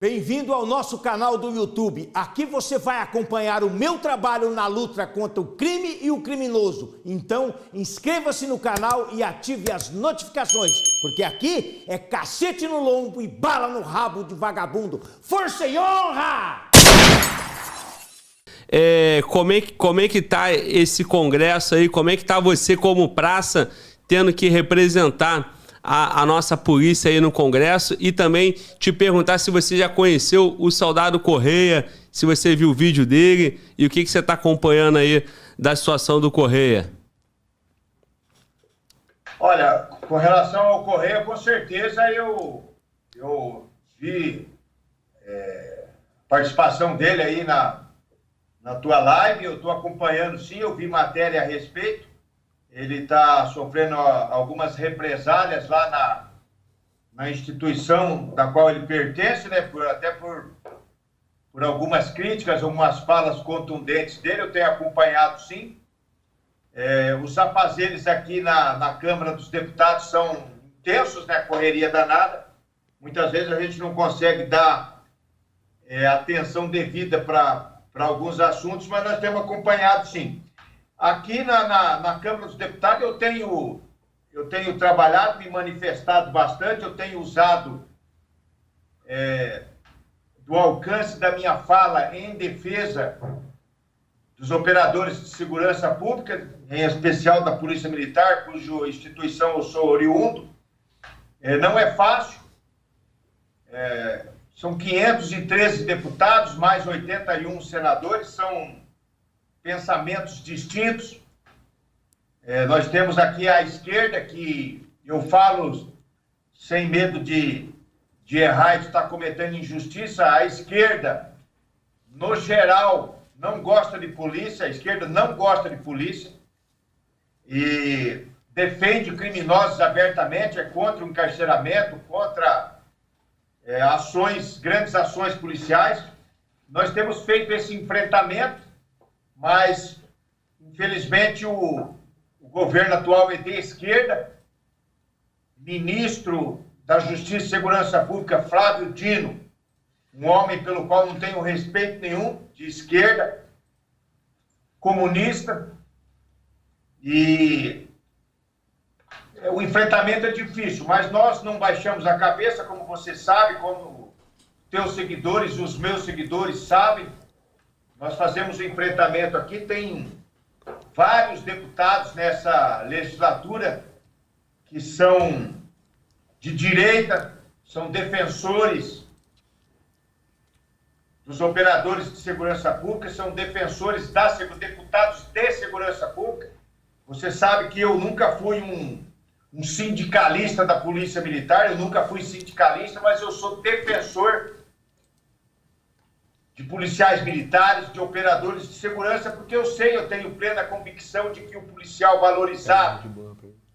Bem-vindo ao nosso canal do YouTube. Aqui você vai acompanhar o meu trabalho na luta contra o crime e o criminoso. Então, inscreva-se no canal e ative as notificações, porque aqui é cacete no lombo e bala no rabo de vagabundo. Força e honra! Como é que tá esse congresso aí? Como é que tá você como praça tendo que representar a nossa polícia aí no Congresso? E também te perguntar se você já conheceu o Soldado Correia, se você viu o vídeo dele e o que você está acompanhando aí da situação do Correia. Olha, com relação ao Correia, com certeza eu vi a participação dele aí na tua live, eu estou acompanhando sim, eu vi matéria a respeito. Ele está sofrendo algumas represálias lá na instituição da qual ele pertence, né? Até por algumas críticas, algumas falas contundentes dele, eu tenho acompanhado sim. Os afazeres aqui na Câmara dos Deputados são intensos, né? Correria danada. Muitas vezes a gente não consegue dar atenção devida para alguns assuntos, mas nós temos acompanhado sim. Aqui na Câmara dos Deputados eu tenho trabalhado, me manifestado bastante, eu tenho usado do alcance da minha fala em defesa dos operadores de segurança pública, em especial da Polícia Militar, cuja instituição eu sou oriundo. Não é fácil, são 513 deputados, mais 81 senadores, são pensamentos distintos. Nós temos aqui a esquerda, que eu falo sem medo de errar e de estar cometendo injustiça. A esquerda, no geral, não gosta de polícia, a esquerda não gosta de polícia e defende criminosos abertamente, é contra o encarceramento, contra grandes ações policiais. Nós temos feito esse enfrentamento, mas, infelizmente, o governo atual é de esquerda. Ministro da Justiça e Segurança Pública, Flávio Dino, um homem pelo qual não tenho respeito nenhum, de esquerda, comunista, e o enfrentamento é difícil, mas nós não baixamos a cabeça, como você sabe, como teus seguidores, os meus seguidores sabem. Nós fazemos o enfrentamento aqui, tem vários deputados nessa legislatura que são de direita, são defensores dos operadores de segurança pública, são defensores deputados de segurança pública. Você sabe que eu nunca fui um sindicalista da Polícia Militar, eu nunca fui sindicalista, mas eu sou defensor de policiais militares, de operadores de segurança, porque eu tenho plena convicção de que o policial valorizado,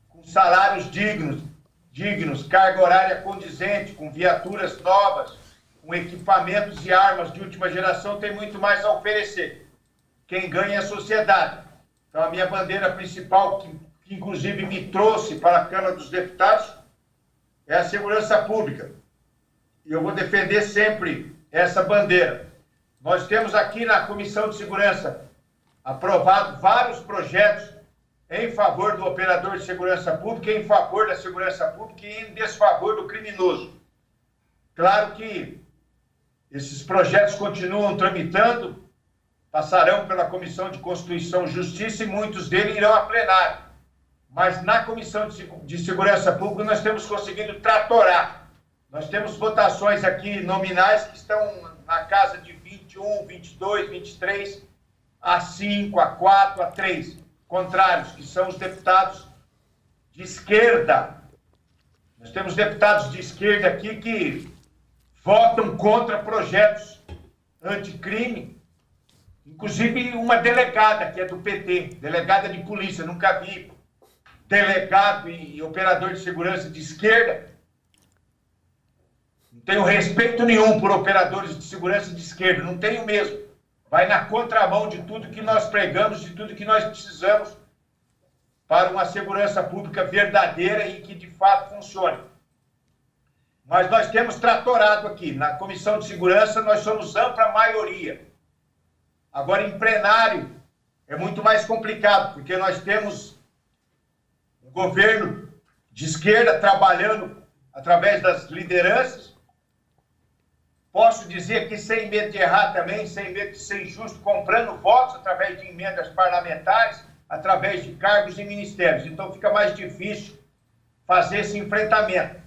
com salários dignos, carga horária condizente, com viaturas novas, com equipamentos e armas de última geração, tem muito mais a oferecer. Quem ganha é a sociedade. Então, a minha bandeira principal, que inclusive me trouxe para a Câmara dos Deputados, é a segurança pública. E eu vou defender sempre essa bandeira. Nós temos aqui na Comissão de Segurança aprovado vários projetos em favor do operador de segurança pública, em favor da segurança pública e em desfavor do criminoso. Claro que esses projetos continuam tramitando, passarão pela Comissão de Constituição e Justiça e muitos deles irão a plenário. Mas na Comissão de Segurança Pública nós temos conseguido tratorar. Nós temos votações aqui nominais que estão na casa de 21, 22, 23, a 5, a 4, a 3. Contrários, que são os deputados de esquerda. Nós temos deputados de esquerda aqui que votam contra projetos anticrime. Inclusive uma delegada, que é do PT, delegada de polícia, nunca vi delegado e operador de segurança de esquerda. Não tenho respeito nenhum por operadores de segurança de esquerda, não tenho mesmo. Vai na contramão de tudo que nós pregamos, de tudo que nós precisamos para uma segurança pública verdadeira e que de fato funcione. Mas nós temos tratorado aqui. Na Comissão de Segurança, nós somos ampla maioria. Agora, em plenário, é muito mais complicado, porque nós temos um governo de esquerda trabalhando através das lideranças. Posso dizer que sem medo de errar também, sem medo de ser injusto, comprando votos através de emendas parlamentares, através de cargos e ministérios. Então fica mais difícil fazer esse enfrentamento.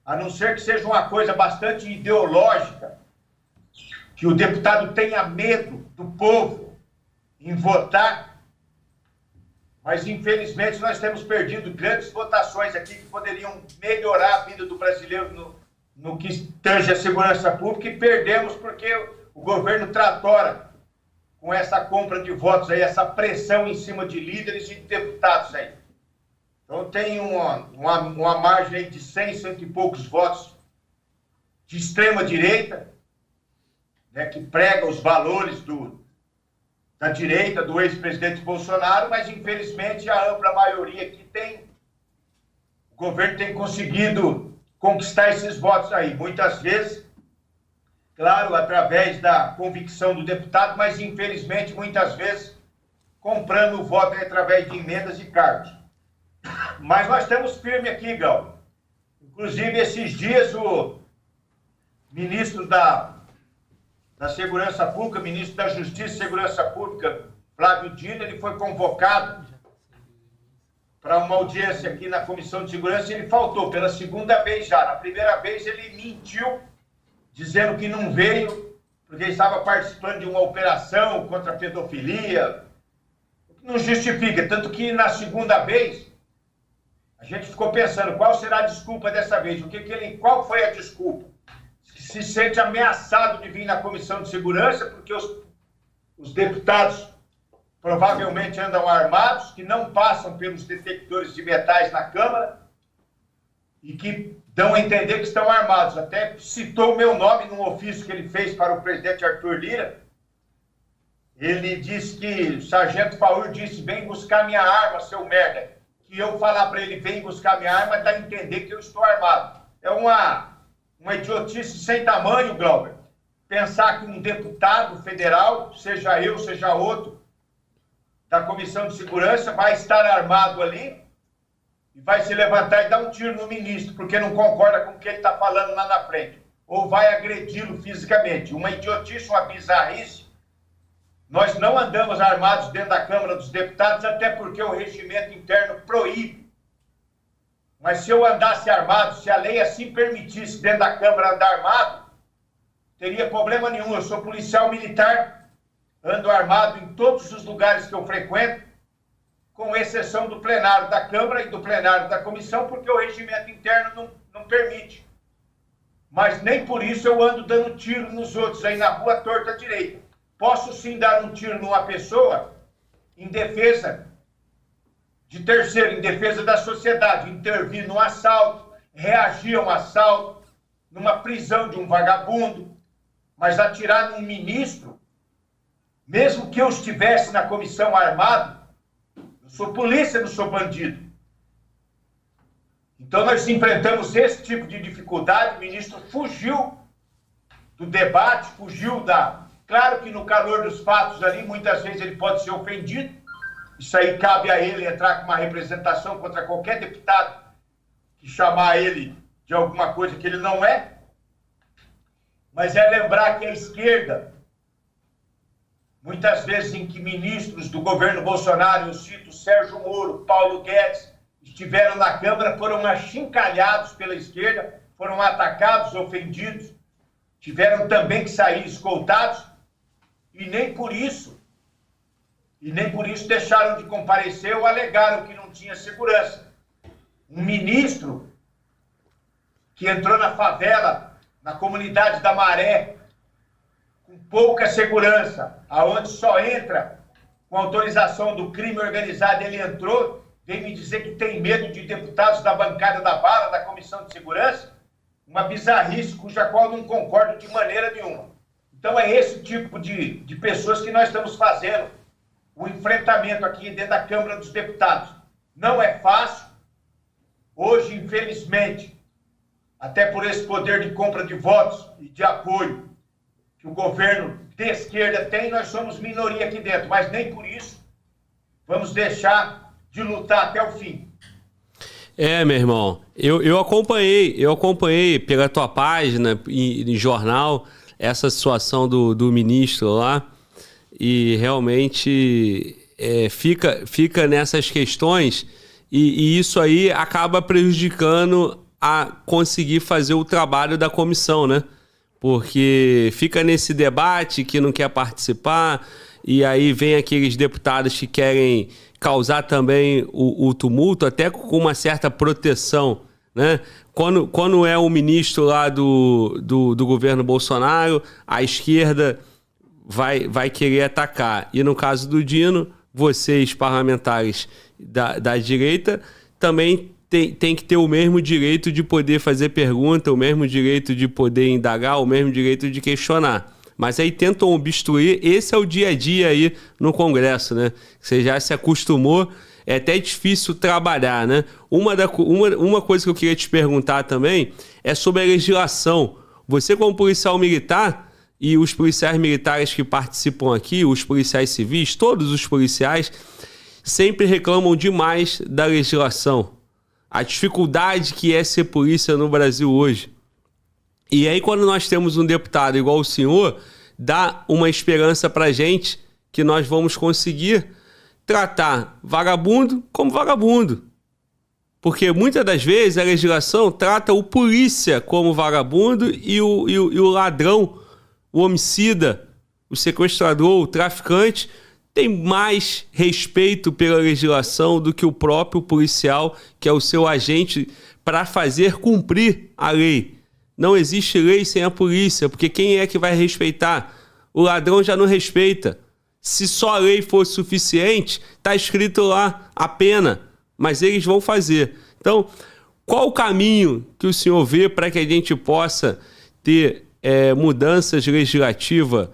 A não ser que seja uma coisa bastante ideológica, que o deputado tenha medo do povo em votar, mas infelizmente nós temos perdido grandes votações aqui que poderiam melhorar a vida do brasileiro no que tange a segurança pública, e perdemos porque o governo tratora com essa compra de votos aí, essa pressão em cima de líderes e de deputados aí. Então tem uma margem aí de 100, cento e poucos votos de extrema direita, né, que prega os valores da direita, do ex-presidente Bolsonaro, mas infelizmente a ampla maioria que o governo tem conseguido conquistar esses votos aí, muitas vezes, claro, através da convicção do deputado, mas infelizmente muitas vezes comprando o voto através de emendas e cargos. Mas nós estamos firmes aqui, Gal. Inclusive, esses dias, o ministro da Segurança Pública, ministro da Justiça e Segurança Pública, Flávio Dino, ele foi convocado para uma audiência aqui na Comissão de Segurança e ele faltou pela segunda vez já. Na primeira vez ele mentiu, dizendo que não veio, porque ele estava participando de uma operação contra a pedofilia. Não justifica, tanto que na segunda vez a gente ficou pensando qual será a desculpa dessa vez, qual foi a desculpa? Se sente ameaçado de vir na Comissão de Segurança porque os deputados provavelmente andam armados, que não passam pelos detectores de metais na Câmara e que dão a entender que estão armados. Até citou o meu nome num ofício que ele fez para o presidente Arthur Lira. Ele disse que o sargento Faur disse: vem buscar minha arma, seu merda. Que eu falar para ele: vem buscar minha arma, dá a entender que eu estou armado. É uma idiotice sem tamanho, Glauber, pensar que um deputado federal, seja eu, seja outro, da Comissão de Segurança, vai estar armado ali e vai se levantar e dar um tiro no ministro, porque não concorda com o que ele está falando lá na frente, ou vai agredi-lo fisicamente. Uma idiotice, uma bizarrice. Nós não andamos armados dentro da Câmara dos Deputados, até porque o regimento interno proíbe. Mas se eu andasse armado, se a lei assim permitisse dentro da Câmara andar armado, teria problema nenhum. Eu sou policial militar, ando armado em todos os lugares que eu frequento, com exceção do plenário da Câmara e do plenário da Comissão, porque o regimento interno não permite. Mas nem por isso eu ando dando tiro nos outros aí na rua torta à direita. Posso sim dar um tiro numa pessoa em defesa de terceiro, em defesa da sociedade, intervir num assalto, reagir a um assalto, numa prisão de um vagabundo, mas atirar num ministro, mesmo que eu estivesse na comissão armado, eu sou polícia, não sou bandido. Então nós enfrentamos esse tipo de dificuldade, o ministro fugiu do debate, fugiu da... Claro que no calor dos fatos ali, muitas vezes ele pode ser ofendido. Isso aí cabe a ele entrar com uma representação contra qualquer deputado que chamar ele de alguma coisa que ele não é. Mas é lembrar que a esquerda, muitas vezes em que ministros do governo Bolsonaro, eu cito Sérgio Moro, Paulo Guedes, estiveram na Câmara, foram achincalhados pela esquerda, foram atacados, ofendidos, tiveram também que sair escoltados, e nem por isso deixaram de comparecer ou alegaram que não tinha segurança. Um ministro que entrou na favela, na comunidade da Maré, com pouca segurança, aonde só entra com autorização do crime organizado, ele entrou, vem me dizer que tem medo de deputados da bancada da bala, da Comissão de Segurança, uma bizarrice cuja qual eu não concordo de maneira nenhuma. Então é esse tipo de pessoas que nós estamos fazendo o enfrentamento aqui dentro da Câmara dos Deputados. Não é fácil. Hoje, infelizmente, até por esse poder de compra de votos e de apoio que o governo de esquerda tem, nós somos minoria aqui dentro, mas nem por isso vamos deixar de lutar até o fim. Meu irmão, eu acompanhei pela tua página e jornal essa situação do ministro lá, e realmente fica nessas questões, e isso aí acaba prejudicando a conseguir fazer o trabalho da comissão, né? Porque fica nesse debate que não quer participar, e aí vem aqueles deputados que querem causar também o tumulto, até com uma certa proteção, né? Quando é o ministro lá do governo Bolsonaro, a esquerda vai querer atacar. E no caso do Dino, vocês, parlamentares da direita, também tem que ter o mesmo direito de poder fazer pergunta, o mesmo direito de poder indagar, o mesmo direito de questionar. Mas aí tentam obstruir. Esse é o dia a dia aí no Congresso, né? Você já se acostumou, é até difícil trabalhar, né? Uma coisa que eu queria te perguntar também é sobre a legislação. Você, como policial militar, e os policiais militares que participam aqui, os policiais civis, todos os policiais, sempre reclamam demais da legislação. A dificuldade que é ser polícia no Brasil hoje. E aí, quando nós temos um deputado igual o senhor, dá uma esperança pra gente que nós vamos conseguir tratar vagabundo como vagabundo. Porque muitas das vezes a legislação trata o polícia como vagabundo e o ladrão, o homicida, o sequestrador, o traficante, tem mais respeito pela legislação do que o próprio policial, que é o seu agente para fazer cumprir a lei. Não existe lei sem a polícia, porque quem é que vai respeitar? O ladrão já não respeita. Se só a lei fosse suficiente, está escrito lá a pena, mas eles vão fazer. Então, qual o caminho que o senhor vê para que a gente possa ter mudanças legislativas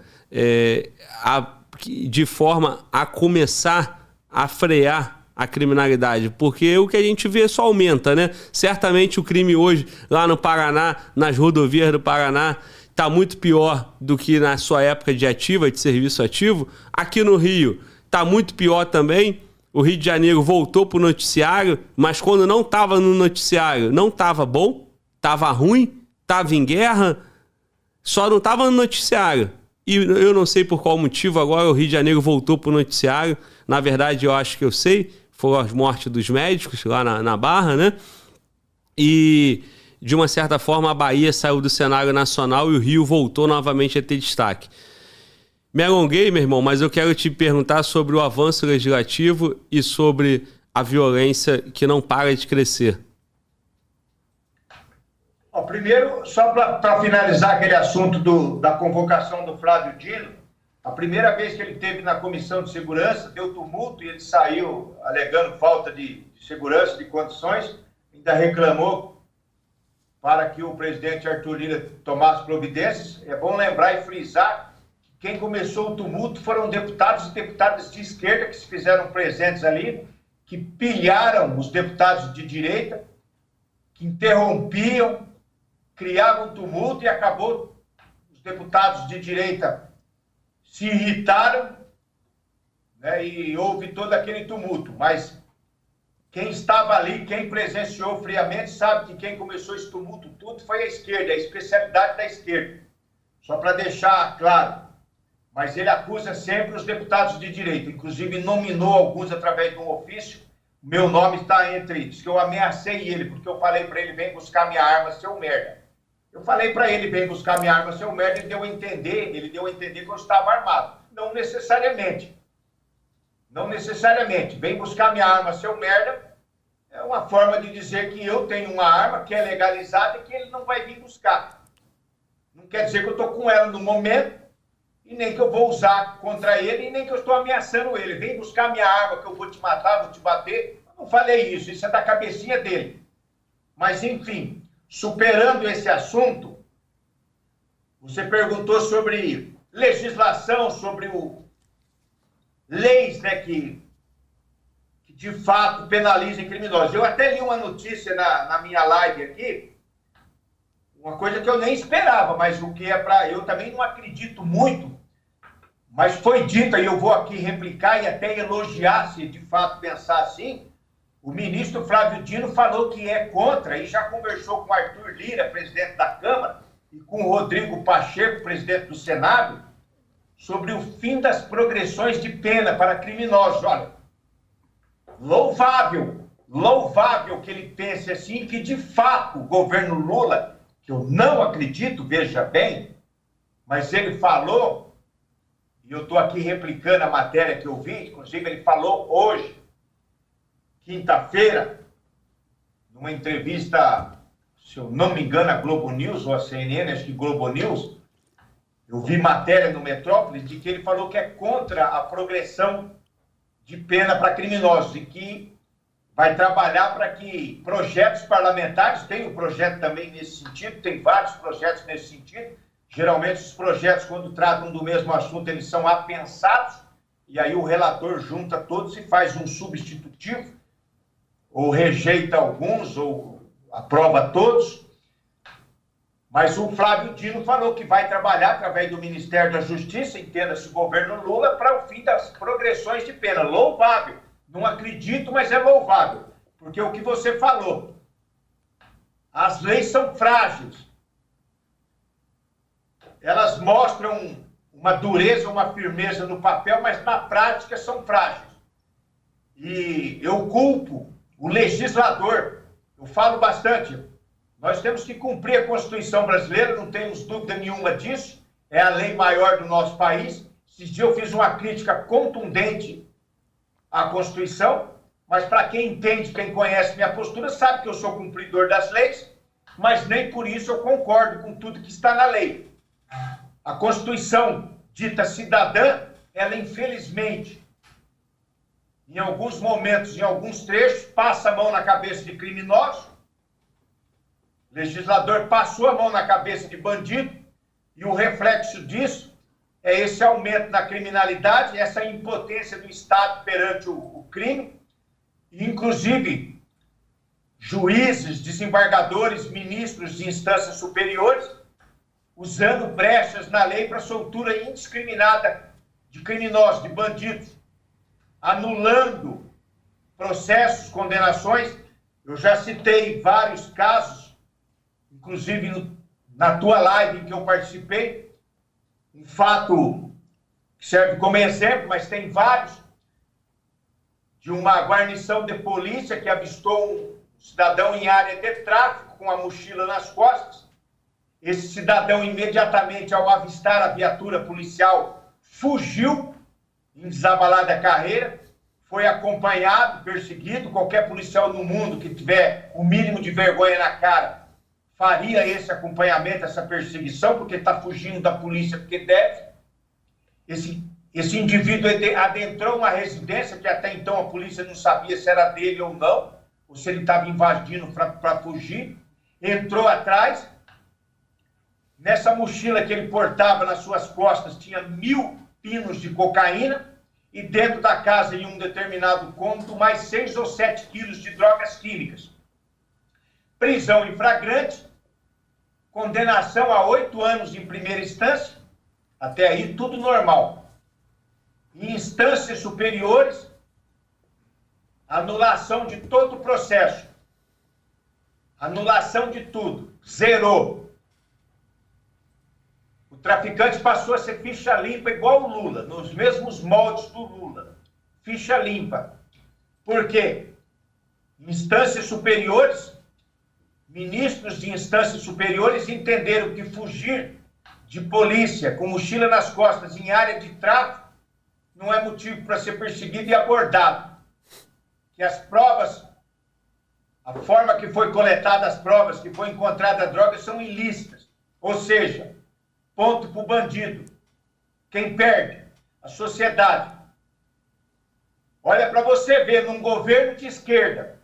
de forma a começar a frear a criminalidade? Porque o que a gente vê só aumenta, né? Certamente o crime hoje lá no Paraná, nas rodovias do Paraná, está muito pior do que na sua época de ativa, de serviço ativo. Aqui no Rio está muito pior também. O Rio de Janeiro voltou para o noticiário, mas quando não estava no noticiário, não estava bom, estava ruim, estava em guerra, só não estava no noticiário. E eu não sei por qual motivo agora o Rio de Janeiro voltou para o noticiário. Na verdade, eu acho que eu sei. Foram as mortes dos médicos lá na Barra, né? E, de uma certa forma, a Bahia saiu do cenário nacional e o Rio voltou novamente a ter destaque. Me alonguei, meu irmão, mas eu quero te perguntar sobre o avanço legislativo e sobre a violência que não para de crescer. Primeiro, só para finalizar aquele assunto da convocação do Flávio Dino, a primeira vez que ele esteve na Comissão de Segurança, deu tumulto e ele saiu alegando falta de segurança, de condições, ainda reclamou para que o presidente Arthur Lira tomasse providências. É bom lembrar e frisar que quem começou o tumulto foram deputados e deputadas de esquerda que se fizeram presentes ali, que pilharam os deputados de direita, que interrompiam, criavam tumulto e acabou os deputados de direita se irritaram, né, e houve todo aquele tumulto. Mas quem estava ali, quem presenciou friamente, sabe que quem começou esse tumulto tudo foi a esquerda, a especialidade da esquerda. Só para deixar claro. Mas ele acusa sempre os deputados de direita, inclusive nominou alguns através de um ofício. Meu nome está entre eles, que eu ameacei ele, porque eu falei para ele, vem buscar minha arma, seu merda. Eu falei para ele, vem buscar minha arma, seu merda, ele deu a entender que eu estava armado. Não necessariamente. Não necessariamente. Vem buscar minha arma, seu merda, é uma forma de dizer que eu tenho uma arma que é legalizada e que ele não vai vir buscar. Não quer dizer que eu estou com ela no momento, e nem que eu vou usar contra ele, e nem que eu estou ameaçando ele. Vem buscar minha arma que eu vou te matar, vou te bater. Eu não falei isso é da cabecinha dele. Mas, enfim, superando esse assunto, você perguntou sobre legislação, sobre leis, né, que de fato penalizem criminosos. Eu até li uma notícia na minha live aqui, uma coisa que eu nem esperava, mas o que é para... Eu também não acredito muito, mas foi dito, e eu vou aqui replicar e até elogiar, se de fato pensar assim, o ministro Flávio Dino falou que é contra, e já conversou com Arthur Lira, presidente da Câmara, e com o Rodrigo Pacheco, presidente do Senado, sobre o fim das progressões de pena para criminosos. Olha, louvável que ele pense assim, que de fato o governo Lula, que eu não acredito, veja bem, mas ele falou, e eu estou aqui replicando a matéria que eu vi, inclusive ele falou hoje, quinta-feira, numa entrevista, se eu não me engano, a Globo News ou a CNN, acho que Globo News, eu vi matéria no Metrópole de que ele falou que é contra a progressão de pena para criminosos e que vai trabalhar para que projetos parlamentares, tem um projeto também nesse sentido, tem vários projetos nesse sentido, geralmente os projetos, quando tratam do mesmo assunto, eles são apensados, e aí o relator junta todos e faz um substitutivo, ou rejeita alguns, ou aprova todos. Mas o Flávio Dino falou que vai trabalhar através do Ministério da Justiça, entenda-se o governo Lula, para o fim das progressões de pena. Louvável. Não acredito, mas é louvável. Porque o que você falou, as leis são frágeis. Elas mostram uma dureza, uma firmeza no papel, mas na prática são frágeis. E eu culpo o legislador. Eu falo bastante. Nós temos que cumprir a Constituição brasileira, não temos dúvida nenhuma disso. É a lei maior do nosso país. Esses dias eu fiz uma crítica contundente à Constituição, mas para quem entende, quem conhece minha postura, sabe que eu sou cumpridor das leis, mas nem por isso eu concordo com tudo que está na lei. A Constituição dita cidadã, ela infelizmente, em alguns momentos, em alguns trechos, passa a mão na cabeça de criminosos. O legislador passou a mão na cabeça de bandido e o reflexo disso é esse aumento da criminalidade, essa impotência do Estado perante o crime. E, inclusive, juízes, desembargadores, ministros de instâncias superiores usando brechas na lei para soltura indiscriminada de criminosos, de bandidos, anulando processos, condenações. Eu já citei vários casos, inclusive na tua live em que eu participei, um fato que serve como exemplo, mas tem vários, de uma guarnição de polícia que avistou um cidadão em área de tráfico com a mochila nas costas. Esse cidadão, imediatamente ao avistar a viatura policial, fugiu em desabalada carreira, foi acompanhado, perseguido. Qualquer policial no mundo que tiver o mínimo de vergonha na cara faria esse acompanhamento, essa perseguição, porque está fugindo da polícia porque deve. Esse indivíduo adentrou uma residência que até então a polícia não sabia se era dele ou não, ou se ele estava invadindo para fugir. Entrou atrás. Nessa mochila que ele portava nas suas costas tinha 1.000 pinos de cocaína e dentro da casa, em um determinado cômodo, mais 6 ou 7 quilos de drogas químicas. Prisão em flagrante, condenação a 8 anos em primeira instância, até aí tudo normal. Em instâncias superiores, anulação de todo o processo, anulação de tudo, zerou. O traficante passou a ser ficha limpa igual o Lula, nos mesmos moldes do Lula. Ficha limpa. Por quê? Instâncias superiores, ministros de instâncias superiores entenderam que fugir de polícia com mochila nas costas em área de tráfico não é motivo para ser perseguido e abordado. Que as provas, a forma que foi coletada as provas, que foi encontrada a droga, são ilícitas. Ou seja, ponto para o bandido. Quem perde? A sociedade. Olha para você ver, num governo de esquerda,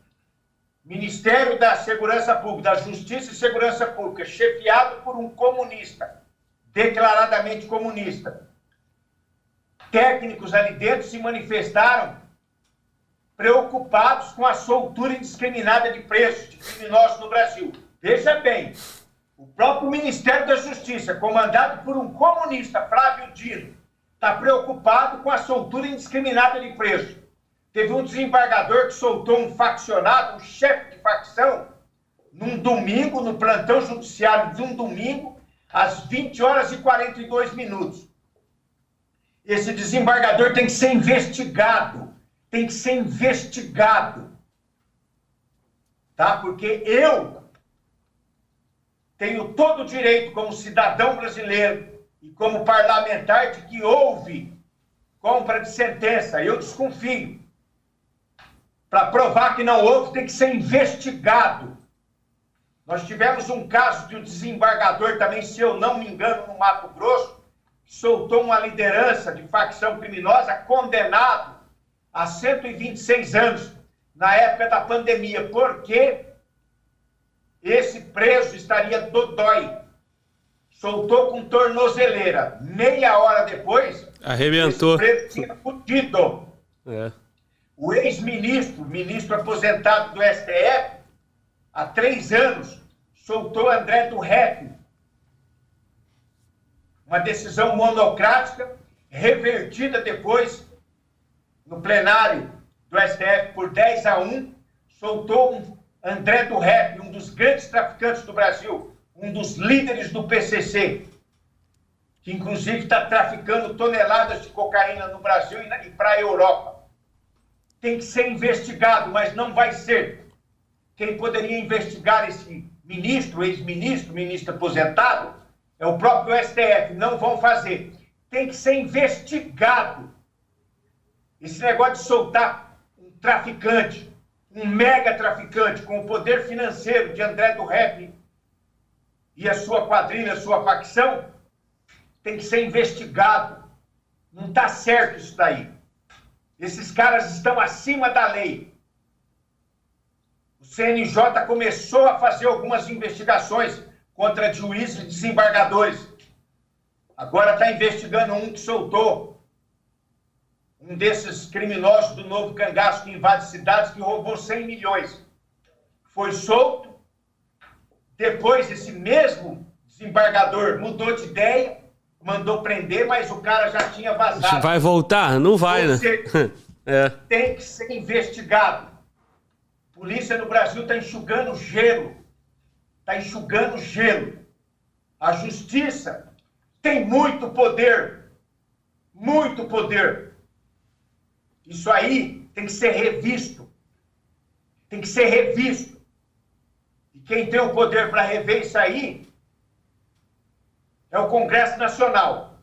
Ministério da Segurança Pública, da Justiça e Segurança Pública, chefiado por um comunista, declaradamente comunista. Técnicos ali dentro se manifestaram preocupados com a soltura indiscriminada de presos, de criminosos no Brasil. Veja bem, O próprio Ministério da Justiça, comandado por um comunista, Flávio Dino, está preocupado com a soltura indiscriminada de preso. Teve um desembargador que soltou um faccionado, um chefe de facção, num domingo, no plantão judiciário de um domingo, às 20 horas e 42 minutos. Esse desembargador tem que ser investigado. Tem que ser investigado. Tá? Porque eu tenho todo o direito, como cidadão brasileiro e como parlamentar, de que houve compra de sentença. Eu desconfio. Para provar que não houve, tem que ser investigado. Nós tivemos um caso de um desembargador também, se eu não me engano, no Mato Grosso, que soltou uma liderança de facção criminosa condenado a 126 anos na época da pandemia, porque esse preso estaria dodói. Soltou com tornozeleira. Meia hora depois, arrebentou. Esse preso tinha fugido. É. O ex-ministro, ministro aposentado do STF, há 3 anos, soltou André do Rep. Uma decisão monocrática, revertida depois no plenário do STF por 10-1, soltou um André do Rep, um dos grandes traficantes do Brasil, um dos líderes do PCC, que inclusive está traficando toneladas de cocaína no Brasil e para a Europa. Tem que ser investigado, mas não vai ser. Quem poderia investigar esse ministro, ex-ministro, ministro aposentado, é o próprio STF. Não vão fazer. Tem que ser investigado. Esse negócio de soltar um traficante, um mega traficante com o poder financeiro de André do Rep e a sua quadrilha, a sua facção, tem que ser investigado. Não está certo isso daí. Esses caras estão acima da lei. O CNJ começou a fazer algumas investigações contra juízes e desembargadores. Agora está investigando um que soltou um desses criminosos do novo cangaço que invade cidades, que roubou 100 milhões. Foi solto. Depois, esse mesmo desembargador mudou de ideia, mandou prender, mas o cara já tinha vazado. Vai voltar? Não vai, né? Tem que ser investigado. A polícia no Brasil está enxugando gelo. Está enxugando gelo. A justiça tem muito poder. Muito poder. Isso aí tem que ser revisto. Tem que ser revisto. E quem tem o poder para rever isso aí é o Congresso Nacional.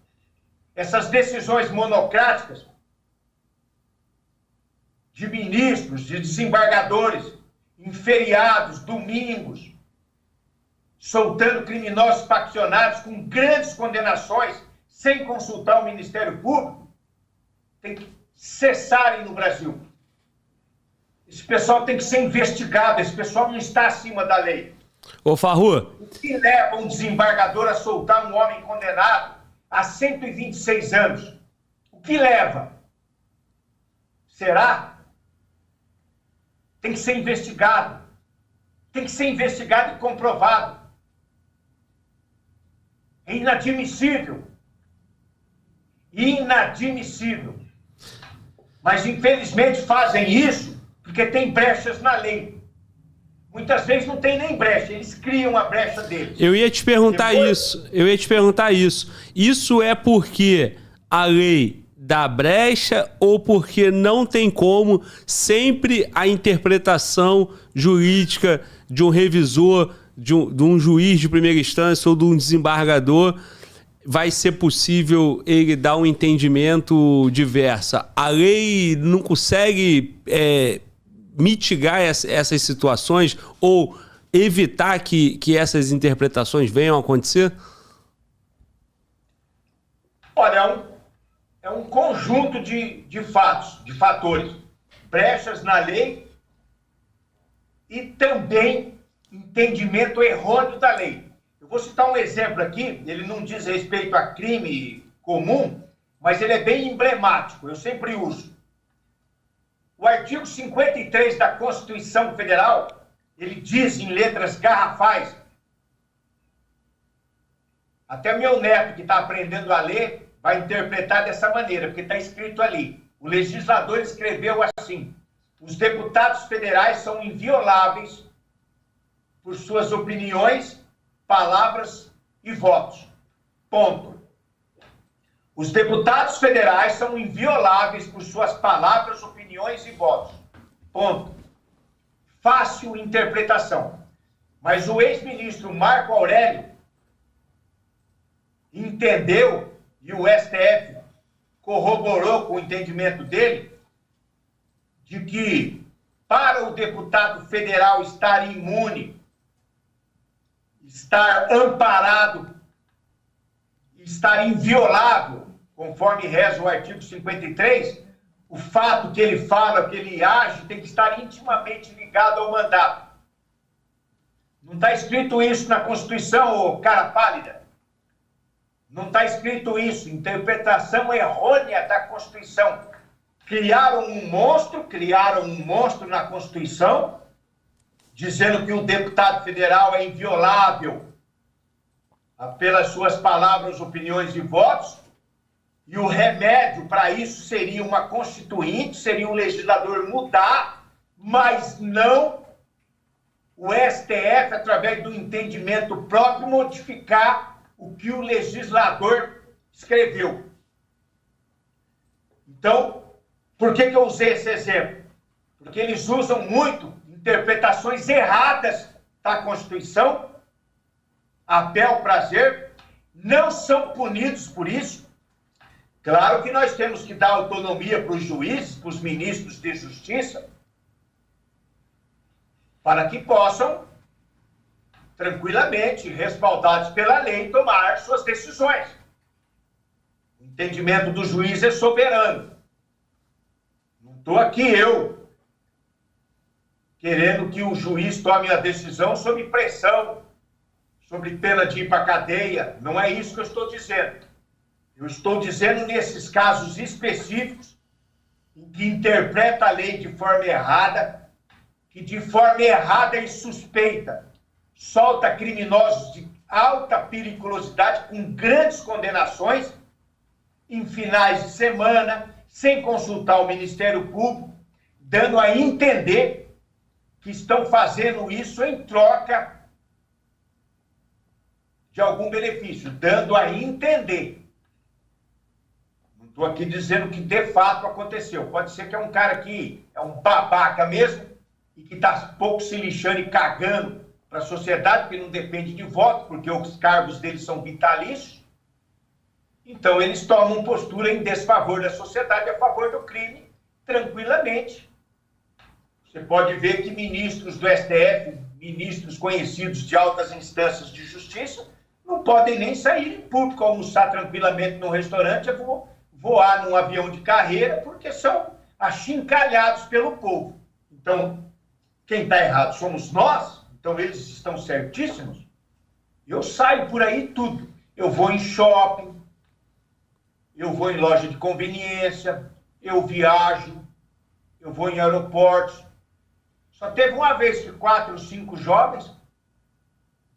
Essas decisões monocráticas de ministros, de desembargadores, em feriados, domingos, soltando criminosos faccionados com grandes condenações, sem consultar o Ministério Público, tem que cessarem no Brasil. Esse pessoal tem que ser investigado, esse pessoal não está acima da lei. Ô, Farrur. O que leva um desembargador a soltar um homem condenado a 126 anos? O que leva? Será? Tem que ser investigado. Tem que ser investigado e comprovado. É inadmissível. Inadmissível. Mas, infelizmente, fazem isso porque tem brechas na lei. Muitas vezes não tem nem brecha, eles criam a brecha deles. Eu ia te perguntar isso. Isso é porque a lei dá brecha ou porque não tem como sempre a interpretação jurídica de um revisor, de um juiz de primeira instância ou de um desembargador vai ser possível ele dar um entendimento diverso? A lei não consegue mitigar essas situações ou evitar que essas interpretações venham a acontecer? Olha, é um conjunto de fatos, de fatores. Brechas na lei e também entendimento errôneo da lei. Eu vou citar um exemplo aqui, ele não diz respeito a crime comum, mas ele é bem emblemático, eu sempre uso. O artigo 53 da Constituição Federal, ele diz em letras garrafais Até meu neto, que está aprendendo a ler, vai interpretar dessa maneira, porque está escrito ali. O legislador escreveu assim: os deputados federais são invioláveis por suas opiniões, palavras e votos. Ponto. Os deputados federais são invioláveis por suas palavras, opiniões e votos. Ponto. Fácil interpretação. Mas o ex-ministro Marco Aurélio entendeu, e o STF corroborou com o entendimento dele, de que para o deputado federal estar imune, estar amparado, estar inviolável, conforme reza o artigo 53, o fato que ele fala, que ele age, tem que estar intimamente ligado ao mandato. Não está escrito isso na Constituição, ô cara pálida. Não está escrito isso. Interpretação errônea da Constituição. Criaram um monstro na Constituição, dizendo que o deputado federal é inviolável pelas suas palavras, opiniões e votos, e o remédio para isso seria uma constituinte, seria o legislador mudar, mas não o STF, através do entendimento próprio, modificar o que o legislador escreveu. Então, por que eu usei esse exemplo? Porque eles usam muito interpretações erradas da Constituição, a bel prazer, não são punidos por isso. Claro que nós temos que dar autonomia para os juízes, para os ministros de justiça, para que possam, tranquilamente, respaldados pela lei, tomar suas decisões. O entendimento do juiz é soberano. Não estou aqui eu querendo que o juiz tome a decisão sob pressão, sobre pena de ir para a cadeia. Não é isso que eu estou dizendo. Eu estou dizendo nesses casos específicos em que interpreta a lei de forma errada, que de forma errada e suspeita solta criminosos de alta periculosidade com grandes condenações em finais de semana, sem consultar o Ministério Público, dando a entender que estão fazendo isso em troca de algum benefício, dando a entender. Não estou aqui dizendo que de fato aconteceu. Pode ser que é um cara que é um babaca mesmo e que está pouco se lixando e cagando para a sociedade, porque não depende de voto, porque os cargos deles são vitalícios. Então, eles tomam postura em desfavor da sociedade, a favor do crime, tranquilamente. Você pode ver que ministros do STF, ministros conhecidos de altas instâncias de justiça, não podem nem sair em público, almoçar tranquilamente num restaurante, voar num avião de carreira, porque são achincalhados pelo povo. Então, quem está errado somos nós, então eles estão certíssimos. Eu saio por aí tudo. Eu vou em shopping, eu vou em loja de conveniência, eu viajo, eu vou em aeroportos. Só teve uma vez que 4 ou 5 jovens,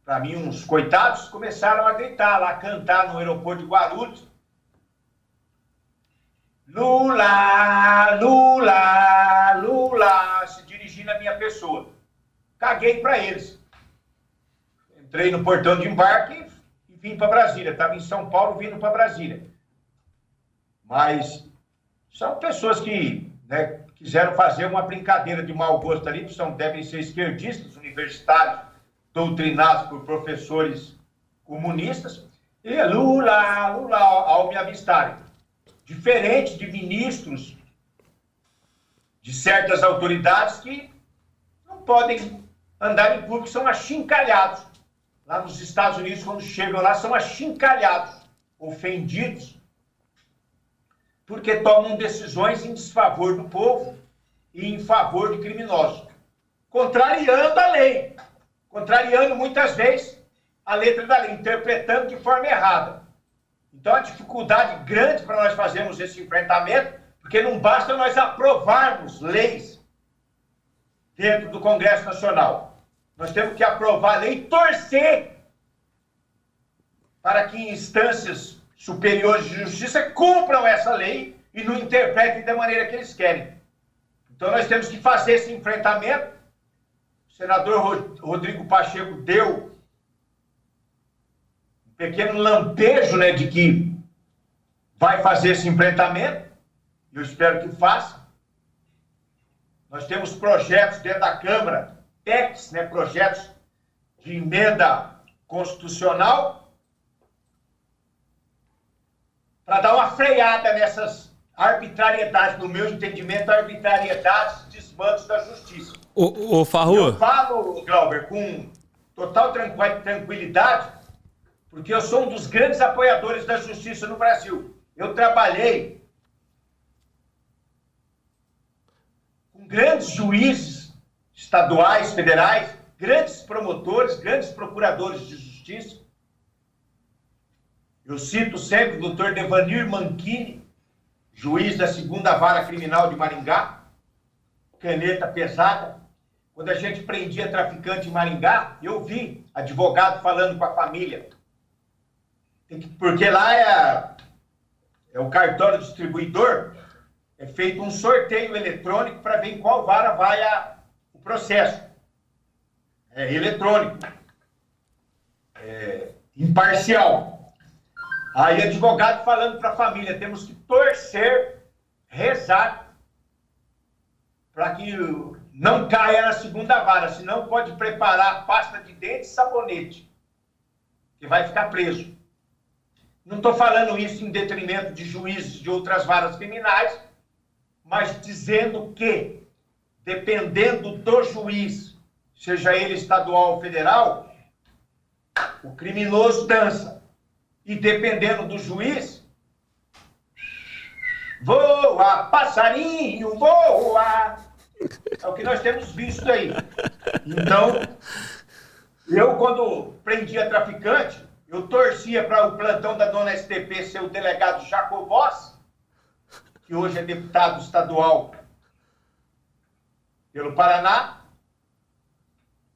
para mim uns coitados, começaram a gritar lá, cantar no aeroporto de Guarulhos. Lula, Lula, Lula, se dirigindo à minha pessoa. Caguei para eles. Entrei no portão de embarque e vim para Brasília. Estava em São Paulo vindo para Brasília. Mas são pessoas que, né, quiseram fazer uma brincadeira de mau gosto ali, devem ser esquerdistas, universitários, doutrinados por professores comunistas. E Lula, Lula, ao me avistarem. Diferente de ministros de certas autoridades que não podem andar em público, são achincalhados. Lá nos Estados Unidos, quando chegam lá, são achincalhados, ofendidos, porque tomam decisões em desfavor do povo e em favor de criminosos, contrariando a lei, contrariando muitas vezes a letra da lei, interpretando de forma errada. Então, a dificuldade grande para nós fazermos esse enfrentamento, porque não basta nós aprovarmos leis dentro do Congresso Nacional. Nós temos que aprovar a lei e torcer para que instâncias superiores de justiça cumpram essa lei e não interpretem da maneira que eles querem. Então nós temos que fazer esse enfrentamento. O senador Rodrigo Pacheco deu um pequeno lampejo, né, de que vai fazer esse enfrentamento. Eu espero que faça. Nós temos projetos dentro da Câmara, PECs, né, projetos de emenda constitucional, para dar uma freada nessas arbitrariedades, no meu entendimento, arbitrariedades e desmandos da justiça. Ô Farru. Eu falo, Glauber, com total tranquilidade, porque eu sou um dos grandes apoiadores da justiça no Brasil. Eu trabalhei com grandes juízes estaduais, federais, grandes promotores, grandes procuradores de justiça. Eu cito sempre o Dr. Devanir Manchini, juiz da 2ª Vara Criminal de Maringá, caneta pesada. Quando a gente prendia traficante em Maringá, eu vi advogado falando com a família. Porque lá é o cartório distribuidor, é feito um sorteio eletrônico para ver em qual vara vai o processo. É eletrônico. É imparcial. Aí advogado falando para a família, temos que torcer, rezar, para que não caia na 2ª vara, senão pode preparar pasta de dente e sabonete, que vai ficar preso. Não estou falando isso em detrimento de juízes de outras varas criminais, mas dizendo que, dependendo do juiz, seja ele estadual ou federal, o criminoso dança. E dependendo do juiz, voa, passarinho, voa. É o que nós temos visto aí. Então, eu quando prendia traficante, eu torcia para o plantão da dona STP ser o delegado Jacobós, que hoje é deputado estadual pelo Paraná,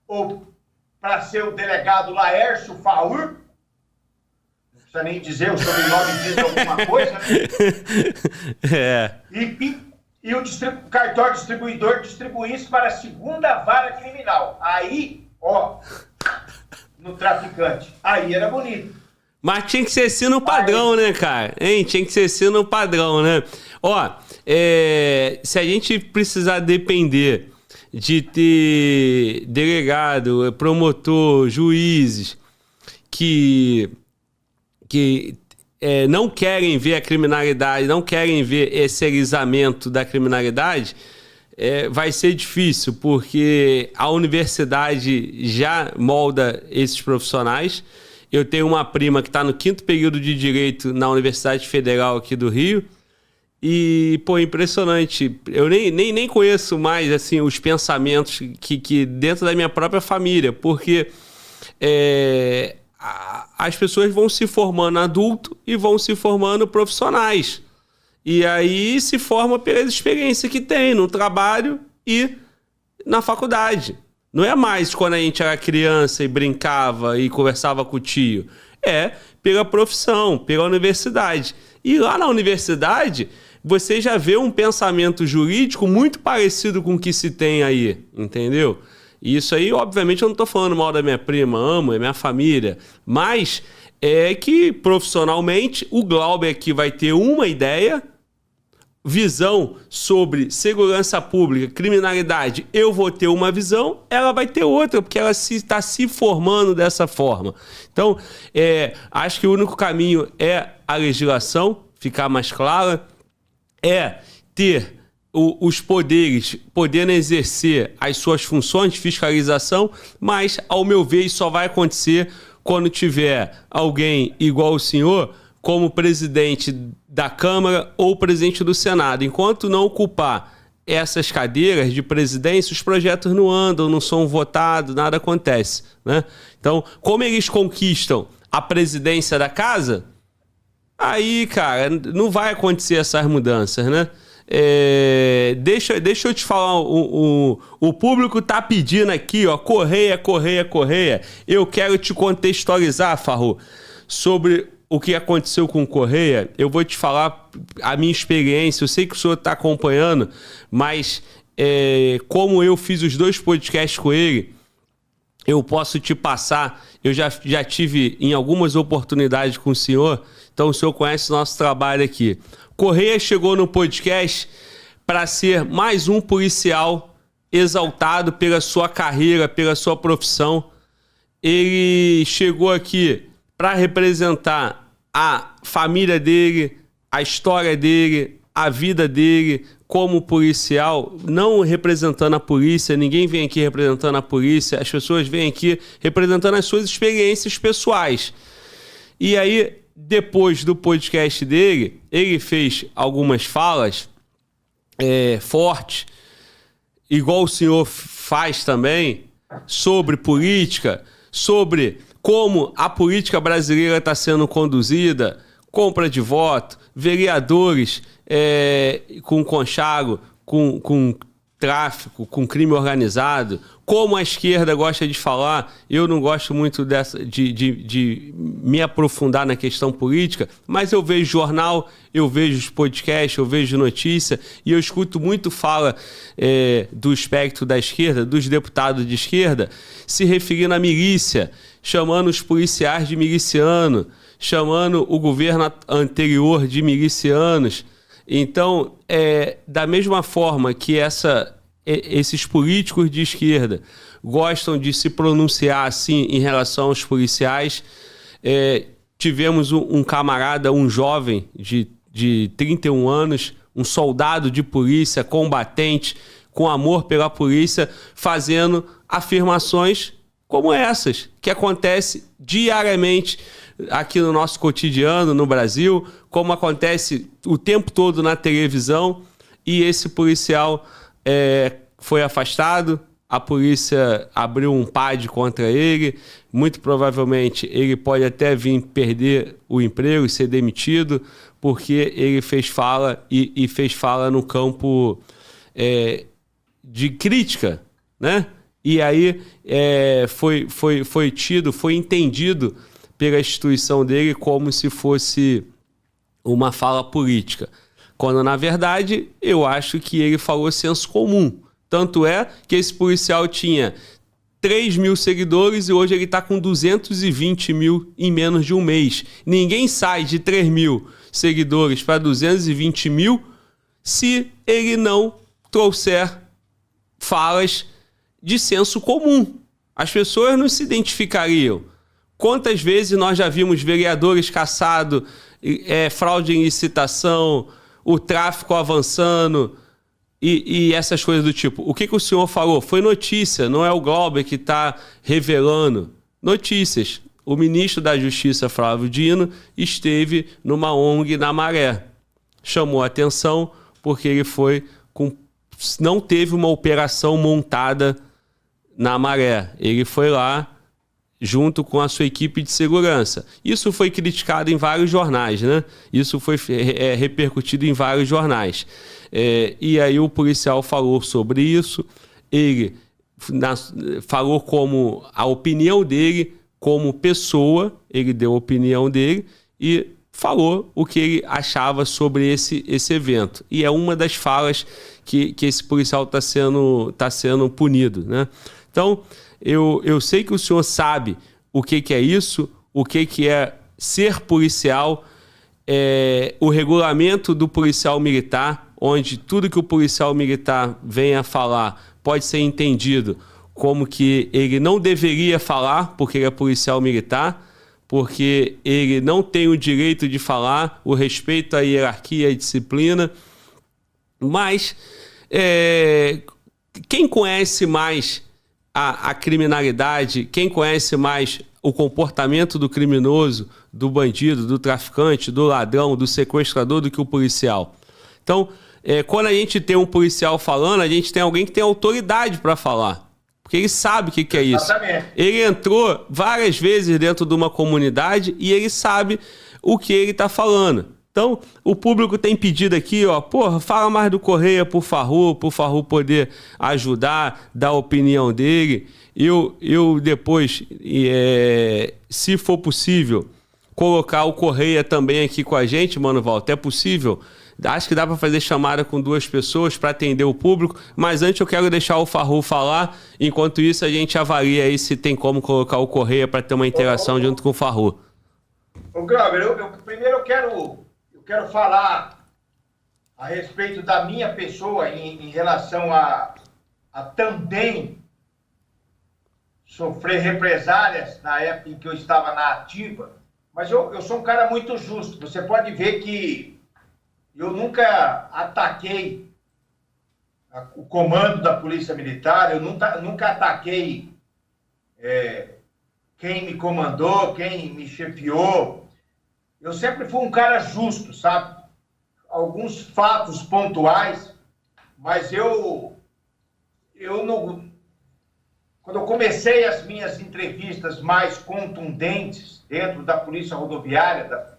ou para ser o delegado Laércio Faur, não precisa nem dizer, o sobrenome diz alguma coisa, né? É. E o cartório distribuidor distribuísse para a 2ª Vara Criminal. Aí, ó, no traficante, aí era bonito. Mas tinha que ser assim no padrão, né, cara? Hein? Tinha que ser assim no padrão, né? Ó, se a gente precisar depender de ter delegado, promotor, juízes que não querem ver a criminalidade, não querem ver esse alisamento da criminalidade, vai ser difícil, porque a universidade já molda esses profissionais. Eu tenho uma prima que está no 5º período de Direito na Universidade Federal aqui do Rio. E, pô, impressionante. Eu nem conheço mais, assim, os pensamentos que dentro da minha própria família, porque as pessoas vão se formando adulto e vão se formando profissionais. E aí se forma pelas experiências que tem no trabalho e na faculdade. Não é mais quando a gente era criança e brincava e conversava com o tio. É pela profissão, pela universidade. E lá na universidade, você já vê um pensamento jurídico muito parecido com o que se tem aí, entendeu? E isso aí, obviamente, eu não estou falando mal da minha prima, amo, é minha família. Mas é que, profissionalmente, o Glauber aqui vai ter uma ideia, visão sobre segurança pública, criminalidade, eu vou ter uma visão, ela vai ter outra, porque ela está se formando dessa forma. Então, acho que o único caminho é a legislação ficar mais clara, ter os poderes podendo exercer as suas funções de fiscalização, mas, ao meu ver, isso só vai acontecer quando tiver alguém igual o senhor como presidente da Câmara ou presidente do Senado. Enquanto não ocupar essas cadeiras de presidência, os projetos não andam, não são votados, nada acontece, né? Então, como eles conquistam a presidência da casa, aí, cara, não vai acontecer essas mudanças, né? Deixa eu te falar, o público tá pedindo aqui, ó, Correia. Eu quero te contextualizar, Farru, sobre o que aconteceu com o Correia, eu vou te falar a minha experiência. Eu sei que o senhor está acompanhando, mas como eu fiz os 2 podcasts com ele, eu posso te passar. Eu já tive em algumas oportunidades com o senhor, então o senhor conhece o nosso trabalho aqui. Correia chegou no podcast para ser mais um policial exaltado pela sua carreira, pela sua profissão. Ele chegou aqui para representar a família dele, a história dele, a vida dele como policial, não representando a polícia. Ninguém vem aqui representando a polícia, as pessoas vêm aqui representando as suas experiências pessoais. E aí, depois do podcast dele, ele fez algumas falas fortes, igual o senhor faz também, sobre política, sobre como a política brasileira está sendo conduzida, compra de voto, vereadores com conchago, com tráfico, com crime organizado, como a esquerda gosta de falar. Eu não gosto muito de me aprofundar na questão política, mas eu vejo jornal, eu vejo os podcasts, eu vejo notícia e eu escuto muito fala do espectro da esquerda, dos deputados de esquerda, se referindo à milícia, chamando os policiais de miliciano, chamando o governo anterior de milicianos. Então, da mesma forma que esses políticos de esquerda gostam de se pronunciar assim em relação aos policiais, tivemos um camarada, um jovem de 31 anos, um soldado de polícia, combatente, com amor pela polícia, fazendo afirmações como essas, que acontecem diariamente aqui no nosso cotidiano, no Brasil, como acontece o tempo todo na televisão. E esse policial foi afastado, a polícia abriu um PAD contra ele, muito provavelmente ele pode até vir perder o emprego e ser demitido, porque ele fez fala e fez fala no campo de crítica, né? E aí foi entendido pela instituição dele como se fosse uma fala política. Quando, na verdade, eu acho que ele falou senso comum. Tanto é que esse policial tinha 3 mil seguidores e hoje ele está com 220 mil em menos de um mês. Ninguém sai de 3 mil seguidores para 220 mil se ele não trouxer falas de senso comum. As pessoas não se identificariam. Quantas vezes nós já vimos vereadores caçados, fraude em licitação, o tráfico avançando e essas coisas do tipo. O que o senhor falou? Foi notícia, não é o Glauber que está revelando. Notícias. O ministro da Justiça, Flávio Dino, esteve numa ONG na Maré. Chamou a atenção porque ele não teve uma operação montada na Maré. Ele foi lá junto com a sua equipe de segurança. Isso foi criticado em vários jornais, né? Isso foi repercutido em vários jornais. E aí o policial falou sobre isso, ele falou como a opinião dele, como pessoa, ele deu a opinião dele e falou o que ele achava sobre esse evento. E é uma das falas que esse policial está sendo punido, né? Então, eu sei que o senhor sabe o que é isso, o que é ser policial, o regulamento do policial militar, onde tudo que o policial militar venha falar pode ser entendido como que ele não deveria falar porque ele é policial militar, porque ele não tem o direito de falar, o respeito à hierarquia e à disciplina. Mas quem conhece mais a criminalidade, quem conhece mais o comportamento do criminoso, do bandido, do traficante, do ladrão, do sequestrador, do que o policial? Então, quando a gente tem um policial falando, a gente tem alguém que tem autoridade para falar, porque ele sabe o que é isso. Exatamente. Ele entrou várias vezes dentro de uma comunidade e ele sabe o que ele está falando. Então, o público tem pedido aqui, fala mais do Correia pro Farru poder ajudar, dar a opinião dele. Eu depois, se for possível, colocar o Correia também aqui com a gente, Mano Walter? É possível? Acho que dá para fazer chamada com 2 pessoas para atender o público, mas antes eu quero deixar o Farru falar. Enquanto isso, a gente avalia aí se tem como colocar o Correia para ter uma interação junto com o Farru. Ô, Glauber, primeiro eu quero falar a respeito da minha pessoa em relação a também sofrer represálias na época em que eu estava na ativa. Mas eu sou um cara muito justo. Você pode ver que eu nunca ataquei o comando da Polícia Militar, eu nunca ataquei quem me comandou, quem me chefiou. Eu sempre fui um cara justo, sabe? Alguns fatos pontuais, mas eu não... Quando eu comecei as minhas entrevistas mais contundentes dentro da Polícia Rodoviária,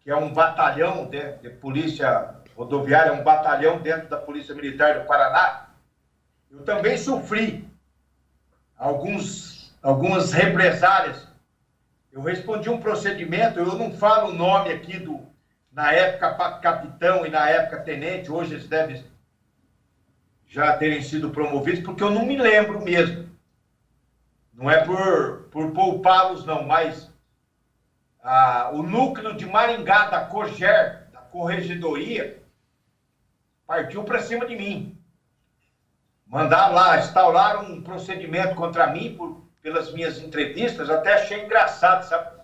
que é um batalhão de Polícia Rodoviária, um batalhão dentro da Polícia Militar do Paraná, eu também sofri algumas represálias. Eu respondi um procedimento, eu não falo o nome aqui na época capitão e na época tenente, hoje eles devem já terem sido promovidos, porque eu não me lembro mesmo. Não é por poupá-los, não, mas o núcleo de Maringá, da COGER, da Corregedoria, partiu para cima de mim. Mandaram lá, instauraram um procedimento contra mim pelas minhas entrevistas, até achei engraçado, sabe?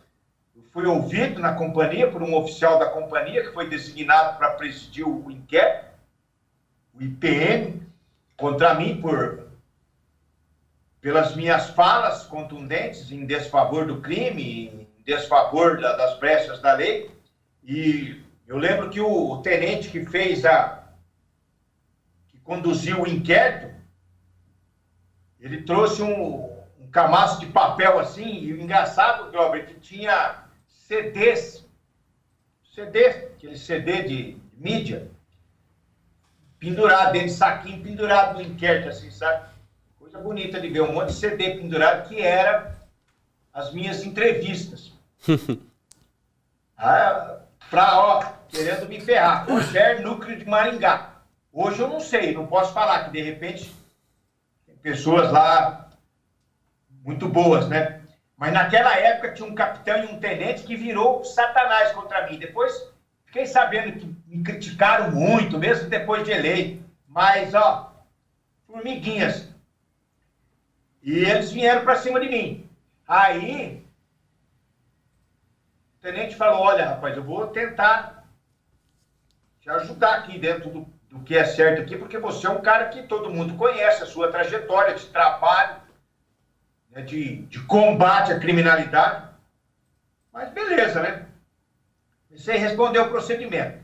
Eu fui ouvido na companhia por um oficial da companhia, que foi designado para presidir o inquérito, o IPM, contra mim pelas minhas falas contundentes em desfavor do crime, em desfavor das brechas da lei. E eu lembro que o tenente que conduziu o inquérito, ele trouxe um camaço de papel assim, e o engraçado, Glauber, que tinha CDs, aquele CD de mídia, pendurado dentro de saquinho, pendurado no inquérito, assim, sabe? Coisa bonita de ver, um monte de CD pendurado, que era as minhas entrevistas. Querendo me ferrar. COGER, núcleo de Maringá. Hoje eu não sei, não posso falar, que de repente tem pessoas lá muito boas, né? Mas naquela época tinha um capitão e um tenente que virou Satanás contra mim. Depois fiquei sabendo que me criticaram muito, mesmo depois de eleito. Mas, formiguinhas. E eles vieram para cima de mim. Aí, o tenente falou, olha, rapaz, eu vou tentar te ajudar aqui dentro do que é certo aqui, porque você é um cara que todo mundo conhece, a sua trajetória de trabalho, né, de combate à criminalidade. Mas beleza, né? Você respondeu o procedimento.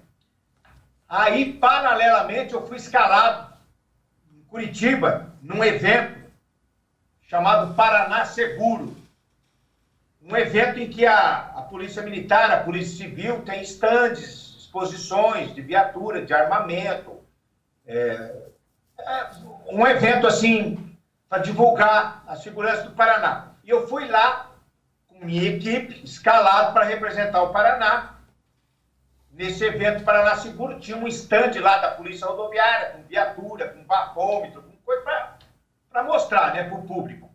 Aí, paralelamente, eu fui escalado em Curitiba, num evento chamado Paraná Seguro. Um evento em que a Polícia Militar, a Polícia Civil tem estandes, exposições de viatura, de armamento. Um evento, assim, para divulgar a segurança do Paraná. E eu fui lá com minha equipe, escalado para representar o Paraná. Nesse evento Paraná Seguro, tinha um estande lá da Polícia Rodoviária, com viatura, com bafômetro, com coisa para mostrar, né, para o público.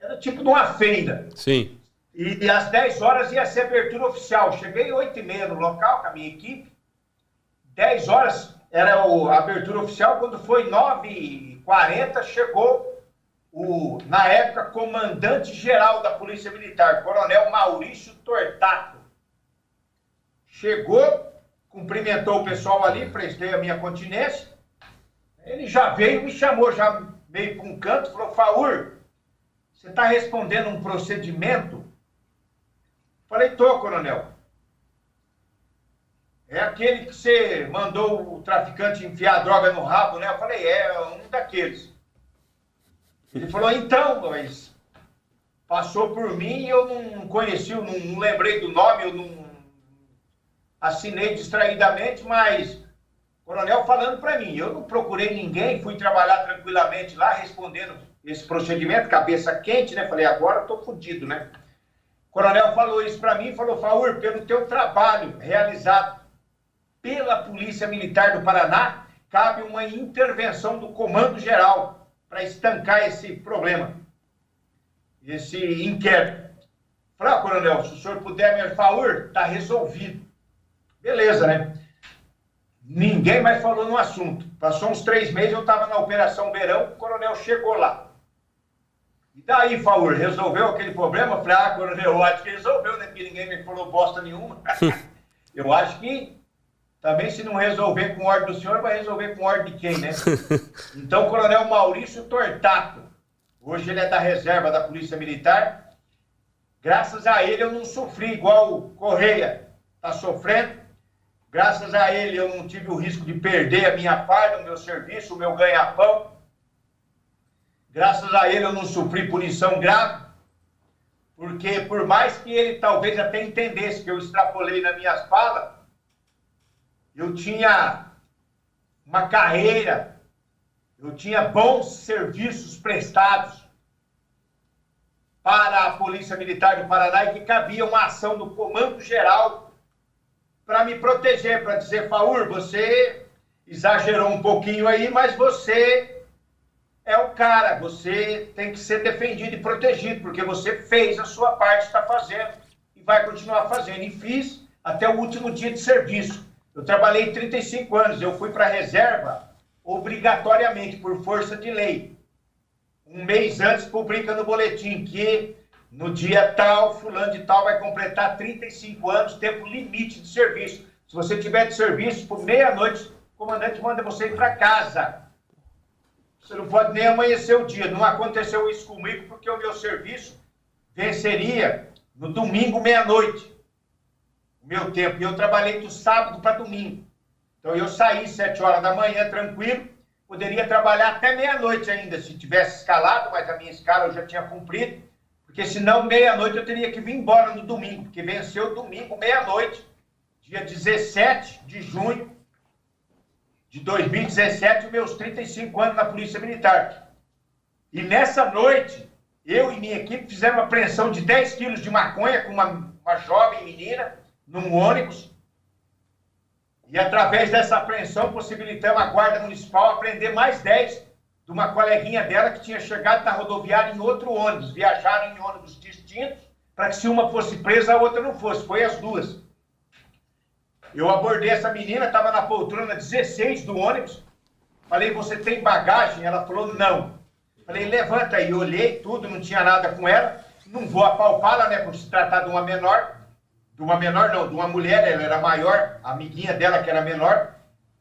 Era tipo de uma feira. Sim. E às 10 horas ia ser abertura oficial. Cheguei às 8h30 no local com a minha equipe. 10 horas era a abertura oficial. Quando foi 9h40, chegou na época, comandante-geral da Polícia Militar, Coronel Maurício Tortato. Chegou, cumprimentou o pessoal ali, prestei a minha continência. Ele já veio, me chamou, já meio para um canto, falou, Faur, você está respondendo um procedimento? Falei, tô, coronel. É aquele que você mandou o traficante enfiar a droga no rabo, né? Eu falei, é um daqueles. Ele falou, então, mas passou por mim e eu não conheci, eu não lembrei do nome, eu não assinei distraidamente, mas o coronel falando para mim, eu não procurei ninguém, fui trabalhar tranquilamente lá, respondendo esse procedimento, cabeça quente, né? Falei, agora eu tô fudido, né? coronel falou isso para mim, falou, Faur, pelo teu trabalho realizado pela Polícia Militar do Paraná, cabe uma intervenção do Comando Geral para estancar esse problema, esse inquérito. Falei, coronel, se o senhor puder me ajudar, Faur, está resolvido. Beleza, né? Ninguém mais falou no assunto. Passou uns 3 meses, eu estava na Operação Verão, o coronel chegou lá. E daí, Faur, resolveu aquele problema? Eu falei, coronel, eu acho que resolveu, né? Porque ninguém me falou bosta nenhuma. Eu acho que também, se não resolver com ordem do senhor, vai resolver com ordem de quem, né? Então, o coronel Maurício Tortato, hoje ele é da reserva da Polícia Militar. Graças a ele eu não sofri igual o Correia está sofrendo. Graças a ele eu não tive o risco de perder a minha farda, o meu serviço, o meu ganha-pão. Graças a ele eu não sofri punição grave. Porque por mais que ele talvez até entendesse que eu extrapolei nas minhas falas, eu tinha uma carreira, eu tinha bons serviços prestados para a Polícia Militar do Paraná e que cabia uma ação do Comando Geral para me proteger, para dizer, Faur, você exagerou um pouquinho aí, mas você é o cara, você tem que ser defendido e protegido, porque você fez a sua parte, está fazendo e vai continuar fazendo. E fiz até o último dia de serviço. Eu trabalhei 35 anos, eu fui para a reserva obrigatoriamente, por força de lei. Um mês antes publica no boletim que no dia tal, fulano de tal vai completar 35 anos, tempo limite de serviço. Se você tiver de serviço por meia-noite, o comandante manda você ir para casa. Você não pode nem amanhecer o dia. Não aconteceu isso comigo porque o meu serviço venceria no domingo, meia-noite. O meu tempo. E eu trabalhei do sábado para domingo. Então eu saí 7 horas da manhã, tranquilo. Poderia trabalhar até meia-noite ainda, se tivesse escalado, mas a minha escala eu já tinha cumprido. Porque senão, meia-noite, eu teria que vir embora no domingo, porque venceu domingo, meia-noite, dia 17 de junho de 2017, os meus 35 anos na Polícia Militar. E nessa noite, eu e minha equipe fizemos uma apreensão de 10 quilos de maconha com uma jovem menina, num ônibus. E através dessa apreensão, possibilitamos a Guarda Municipal apreender mais 10 de uma coleguinha dela que tinha chegado na rodoviária em outro ônibus. Viajaram em ônibus distintos para que se uma fosse presa, a outra não fosse. Foi as duas. Eu abordei essa menina, estava na poltrona 16 do ônibus. Falei, você tem bagagem? Ela falou, não. Falei, levanta aí. Olhei tudo, não tinha nada com ela. Não vou apalpá-la, né, por se tratar de uma menor. De uma mulher, ela era maior, a amiguinha dela que era menor.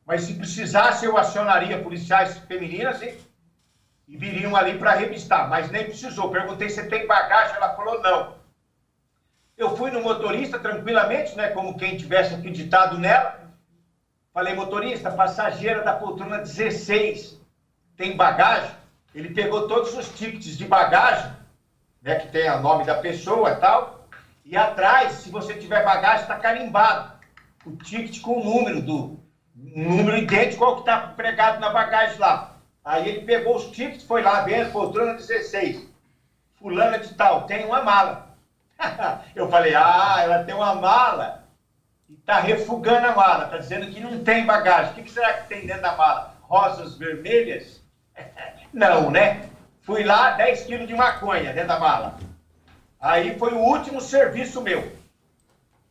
Mas se precisasse, eu acionaria policiais femininas e viriam ali para revistar, mas nem precisou. Perguntei se tem bagagem, ela falou não. Eu fui no motorista tranquilamente, né, como quem tivesse acreditado nela. Falei, motorista, passageira da poltrona 16, tem bagagem? Ele pegou todos os tickets de bagagem, né, que tem o nome da pessoa e tal, e atrás, se você tiver bagagem, está carimbado o ticket com o número um número idêntico ao que está pregado na bagagem lá. Aí ele pegou os tickets, foi lá dentro, poltrona 16. Fulana de tal, tem uma mala. Eu falei, ela tem uma mala e está refugando a mala. Está dizendo que não tem bagagem. O que será que tem dentro da mala? Rosas vermelhas? Não, né? Fui lá, 10 quilos de maconha dentro da mala. Aí foi o último serviço meu.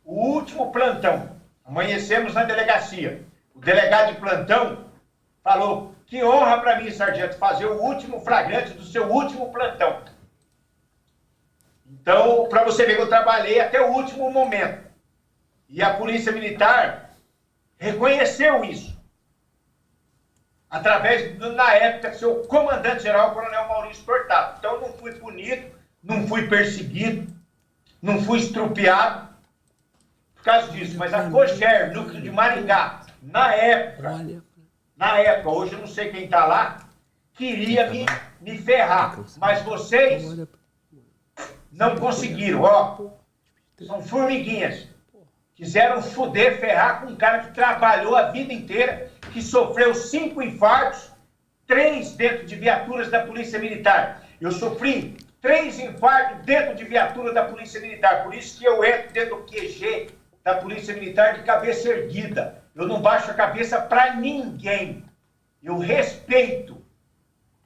O último plantão. Amanhecemos na delegacia. O delegado de plantão falou, que honra para mim, sargento, fazer o último flagrante do seu último plantão. Então, para você ver que eu trabalhei até o último momento. E a Polícia Militar reconheceu isso. Através, na época, seu comandante-geral, o coronel Maurício Tortato. Então, eu não fui punido, não fui perseguido, não fui estrupiado por causa disso. Mas a COGER, núcleo de Maringá, na época, hoje eu não sei quem está lá, queria me ferrar. Mas vocês não conseguiram, ó. São formiguinhas. Quiseram foder, ferrar com um cara que trabalhou a vida inteira, que sofreu 5 infartos, 3 dentro de viaturas da Polícia Militar. Eu sofri 3 infartos dentro de viatura da Polícia Militar. Por isso que eu entro dentro do QG da Polícia Militar de cabeça erguida. Eu não baixo a cabeça para ninguém. Eu respeito.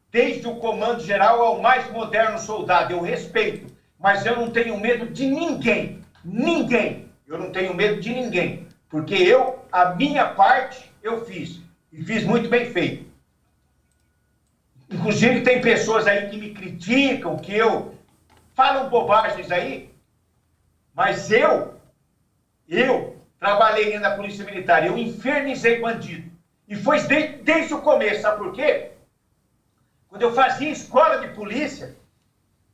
Desde o comando geral ao mais moderno soldado. Eu respeito. Mas eu não tenho medo de ninguém. Ninguém. Eu não tenho medo de ninguém. Porque a minha parte, eu fiz. E fiz muito bem feito. Inclusive, tem pessoas aí que me criticam, que falam bobagens aí, mas eu trabalhei dentro da Polícia Militar, eu infernizei bandido. E foi desde o começo, sabe por quê? Quando eu fazia escola de polícia,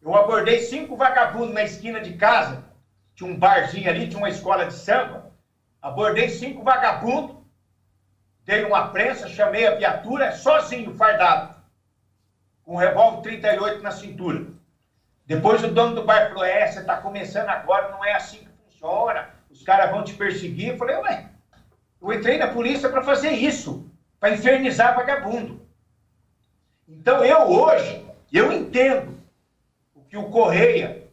eu abordei 5 vagabundos na esquina de casa, tinha um barzinho ali, tinha uma escola de samba, abordei 5 vagabundos, dei uma prensa, chamei a viatura, sozinho, fardado, com um revólver 38 na cintura. Depois o dono do bar falou, você está começando agora, não é assim que funciona, os caras vão te perseguir. Eu falei, ué, eu entrei na polícia para fazer isso, para infernizar vagabundo. Então hoje, eu entendo o que o Correia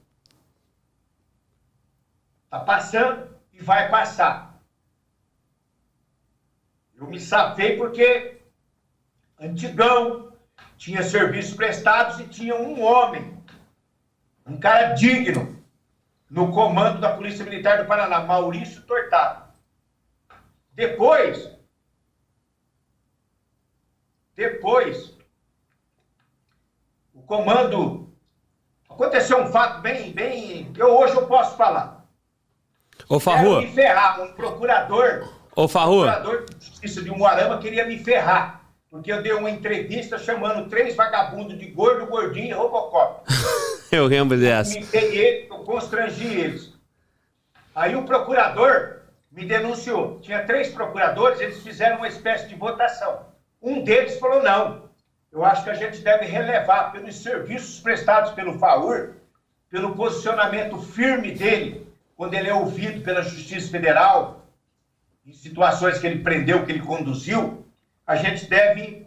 está passando e vai passar. Eu me safei porque antigão, tinha serviços prestados e tinha um homem, um cara digno, no comando da Polícia Militar do Paraná, Maurício Tortado. Depois, o comando, aconteceu um fato bem, hoje eu posso falar. Ô, Farrua. Quero me ferrar, um procurador, procurador de justiça de Umuarama queria me ferrar. Porque eu dei uma entrevista chamando 3 vagabundos de gordo, gordinho e Robocop. Eu lembro dessa. Eu constrangi eles. Aí o procurador me denunciou. Tinha 3 procuradores, eles fizeram uma espécie de votação. Um deles falou, não, eu acho que a gente deve relevar pelos serviços prestados pelo FAUR, pelo posicionamento firme dele, quando ele é ouvido pela Justiça Federal, em situações que ele prendeu, que ele conduziu, a gente deve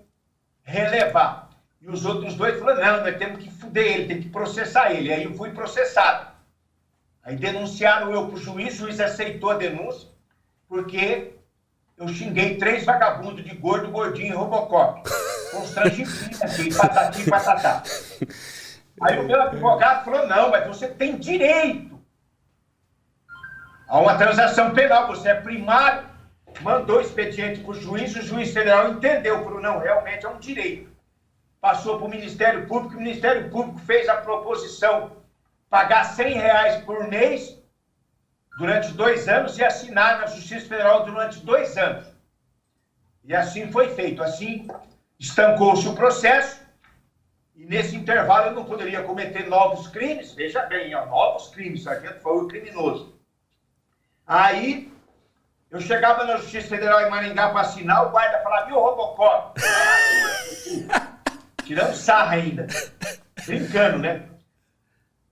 relevar. E os outros 2 falaram, não, nós temos que fuder ele, tem que processar ele. Aí eu fui processado. Aí denunciaram eu para o juiz aceitou a denúncia, porque eu xinguei 3 vagabundos de gordo, gordinho e Robocop. Constrangimento aqui, patati e patatá. Aí o meu advogado falou, não, mas você tem direito a uma transação penal, você é primário. Mandou o expediente para o juiz federal entendeu, falou, não, realmente é um direito. Passou para o Ministério Público, o Ministério Público fez a proposição pagar R$100 por mês durante 2 anos e assinar na Justiça Federal durante 2 anos. E assim foi feito, assim estancou-se o processo e nesse intervalo eu não poderia cometer novos crimes, veja bem, novos crimes, sargento foi o criminoso. Aí eu chegava na Justiça Federal em Maringá para assinar, o guarda falava, e o Robocop? Tirando sarra ainda. Brincando, né?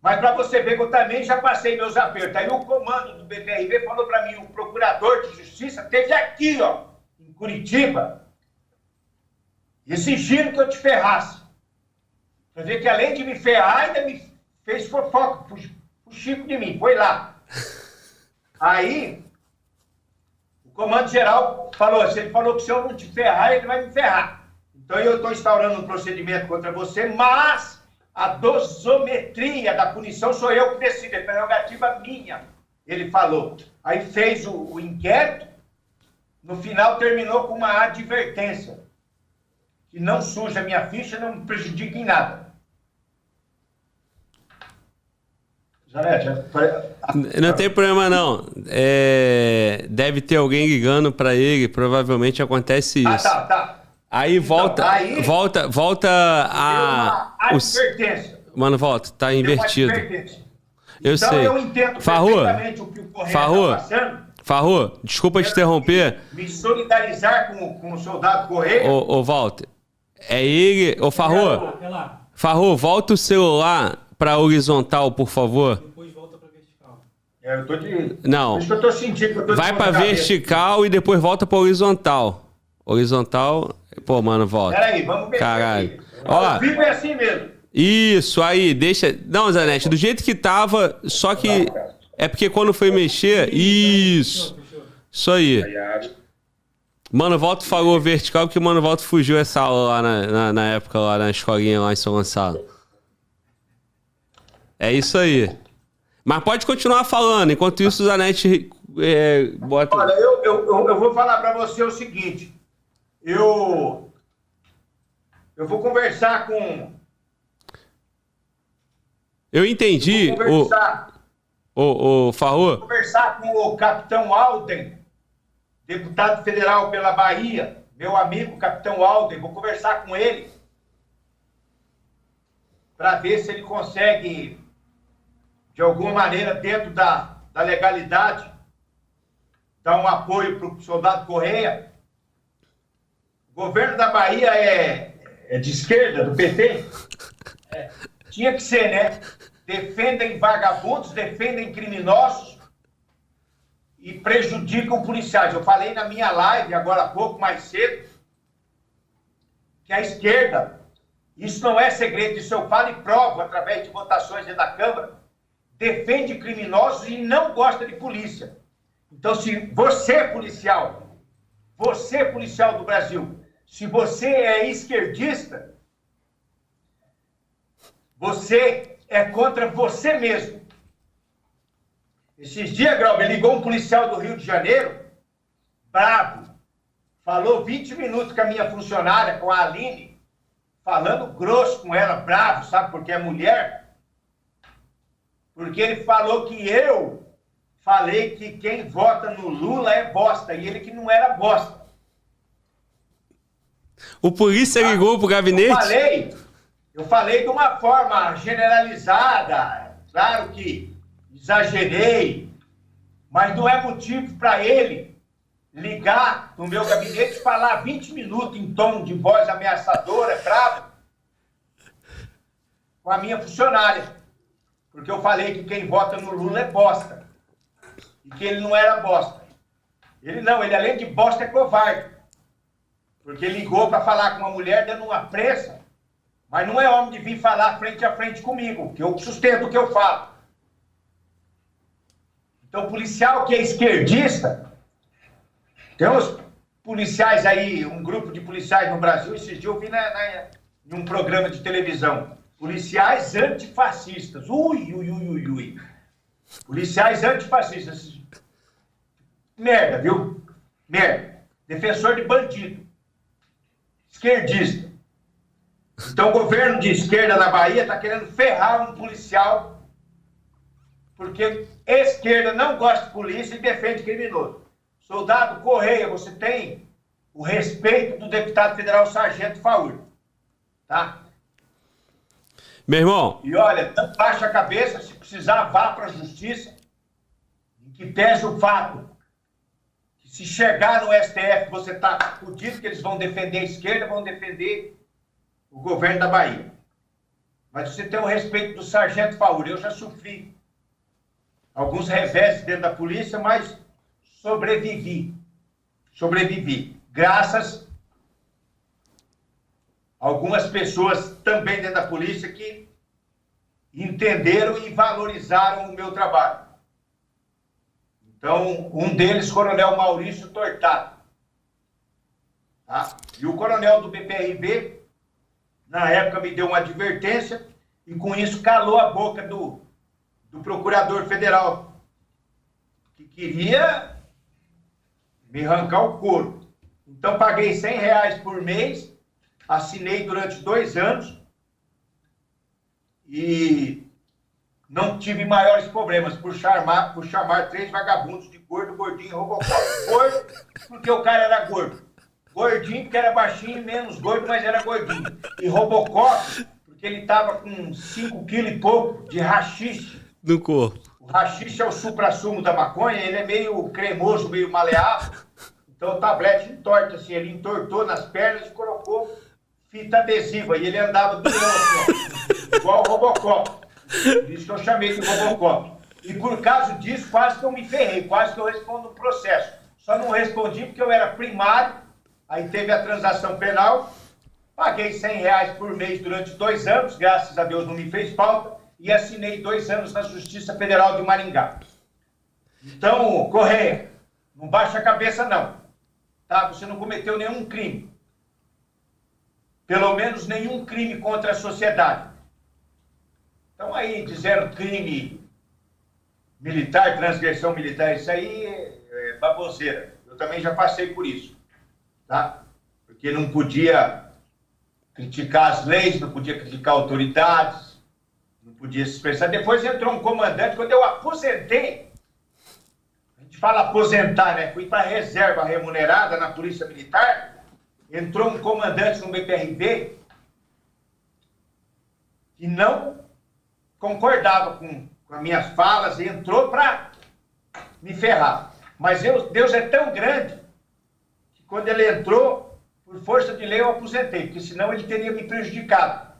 Mas para você ver que eu também já passei meus apertos. Aí o comando do BPRV falou para mim, o procurador de justiça esteve aqui, em Curitiba, exigindo que eu te ferrasse. Pra ver que além de me ferrar, ainda me fez fofoca, o Chico de mim, foi lá. Aí o comando geral falou, se ele falou que se eu não te ferrar, ele vai me ferrar. Então eu estou instaurando um procedimento contra você, mas a dosimetria da punição sou eu que decido, é prerrogativa minha, ele falou. Aí fez o inquérito, no final terminou com uma advertência, que não suja a minha ficha, não me prejudica em nada. Não tem problema não. Deve ter alguém ligando para ele, provavelmente acontece isso. Tá. Aí volta, então, aí, volta a advertência. Mano, volta, tá invertido. Eu então, sei. Eu entendo Farrua, perfeitamente o que o Correia está passando. Farrua, desculpa te interromper. Me solidarizar com o soldado Correia. Ô, Walter, é ele... Ô, Farrua, volta o celular para horizontal, por favor. Depois volta para vertical. Eu tô de... Não. Por isso que eu tô sentindo que eu tô Vai para vertical e depois volta para horizontal. Horizontal... Pô, mano, volta. Peraí, vamos ver. Caralho. Ó, o vivo é assim mesmo. Isso, aí, deixa... Não, Zanetti, do jeito que tava, só que... É porque quando foi mexer... Isso aí. Mano Volta falou vertical porque o Mano Volta fugiu essa aula lá na época, lá na escolinha lá em São Gonçalo. É isso aí. Mas pode continuar falando, enquanto isso o Zanetti bota... Olha, eu vou falar para você o seguinte. Eu vou conversar com... Eu entendi. Farrou? Vou conversar com o capitão Alden, deputado federal pela Bahia, meu amigo capitão Alden. Vou conversar com ele para ver se ele consegue, de alguma maneira, dentro da legalidade, dar um apoio para o soldado Correia. O governo da Bahia é de esquerda, do PT? Tinha que ser, né? Defendem vagabundos, defendem criminosos e prejudicam policiais. Eu falei na minha live, agora há pouco, mais cedo, que a esquerda, isso não é segredo, isso eu falo e provo através de votações dentro da Câmara, defende criminosos e não gosta de polícia. Então, se você, policial do Brasil, se você é esquerdista, você é contra você mesmo. Esses dias, Grau, me ligou um policial do Rio de Janeiro, bravo, falou 20 minutos com a minha funcionária, com a Aline, falando grosso com ela, bravo, sabe, porque é mulher? Porque ele falou que eu falei que quem vota no Lula é bosta, e ele que não era bosta. O polícia ligou pro gabinete? Eu falei de uma forma generalizada, claro que exagerei, mas não é motivo para ele ligar no meu gabinete e falar 20 minutos em tom de voz ameaçadora, bravo, com a minha funcionária. Porque eu falei que quem vota no Lula é bosta. E que ele não era bosta. Ele não, ele além de bosta é covarde. Porque ligou para falar com uma mulher dando uma pressa, mas não é homem de vir falar frente a frente comigo, que eu sustento o que eu falo. Então, policial que é esquerdista, tem uns policiais aí, um grupo de policiais no Brasil, esses dias eu vi em um programa de televisão, policiais antifascistas. Ui. Policiais antifascistas. Merda, viu? Merda. Defensor de bandido. Esquerdista. Então, o governo de esquerda na Bahia está querendo ferrar um policial porque a esquerda não gosta de polícia e defende criminoso. Soldado Correia, você tem o respeito do deputado federal Sargento Faur. Tá? Meu irmão... E olha, não baixa a cabeça, se precisar, vá para a justiça, em que pese o fato que se chegar no STF, você está fudido, que eles vão defender a esquerda, vão defender o governo da Bahia. Mas você tem o respeito do Sargento Faur. Eu já sofri alguns reveses dentro da polícia, mas sobrevivi. Graças a algumas pessoas também dentro da polícia que entenderam e valorizaram o meu trabalho. Então, um deles, Coronel Maurício Tortato. Tá? E o coronel do BPRB, na época, me deu uma advertência e, com isso, calou a boca do procurador federal, que queria me arrancar o couro. Então, paguei R$100 por mês, assinei durante 2 anos e não tive maiores problemas por chamar 3 vagabundos de gordo, gordinho e robocop. Gordo, porque o cara era gordo. Gordinho, porque era baixinho, menos gordo, mas era gordinho. E robocop, porque ele tava com 5 quilos e pouco de haxixe no corpo. O haxixe é o supra-sumo da maconha, ele é meio cremoso, meio maleável. Então o tablete entorta assim, ele entortou nas pernas e colocou fita adesiva. E ele andava do assim, igual o Robocop. Por isso que eu chamei de Robocop. E por causa disso, quase que eu me ferrei, quase que eu respondo um processo. Só não respondi porque eu era primário, aí teve a transação penal, Paguei R$100 por mês durante 2 anos, graças a Deus não me fez falta, e assinei 2 anos na Justiça Federal de Maringá. Então, Correia, não baixa a cabeça não, tá? Você não cometeu nenhum crime. Pelo menos nenhum crime contra a sociedade. Então aí, dizendo crime militar, transgressão militar, isso aí é baboseira. Eu também já passei por isso, tá? Porque não podia criticar as leis, não podia criticar autoridades, não podia se expressar. Depois entrou um comandante, quando eu aposentei, a gente fala aposentar, né? Fui para reserva remunerada na Polícia Militar, entrou um comandante no BPRB que não concordava com as minhas falas e entrou para me ferrar. Mas Deus é tão grande que quando ele entrou, por força de lei eu aposentei, porque senão ele teria me prejudicado.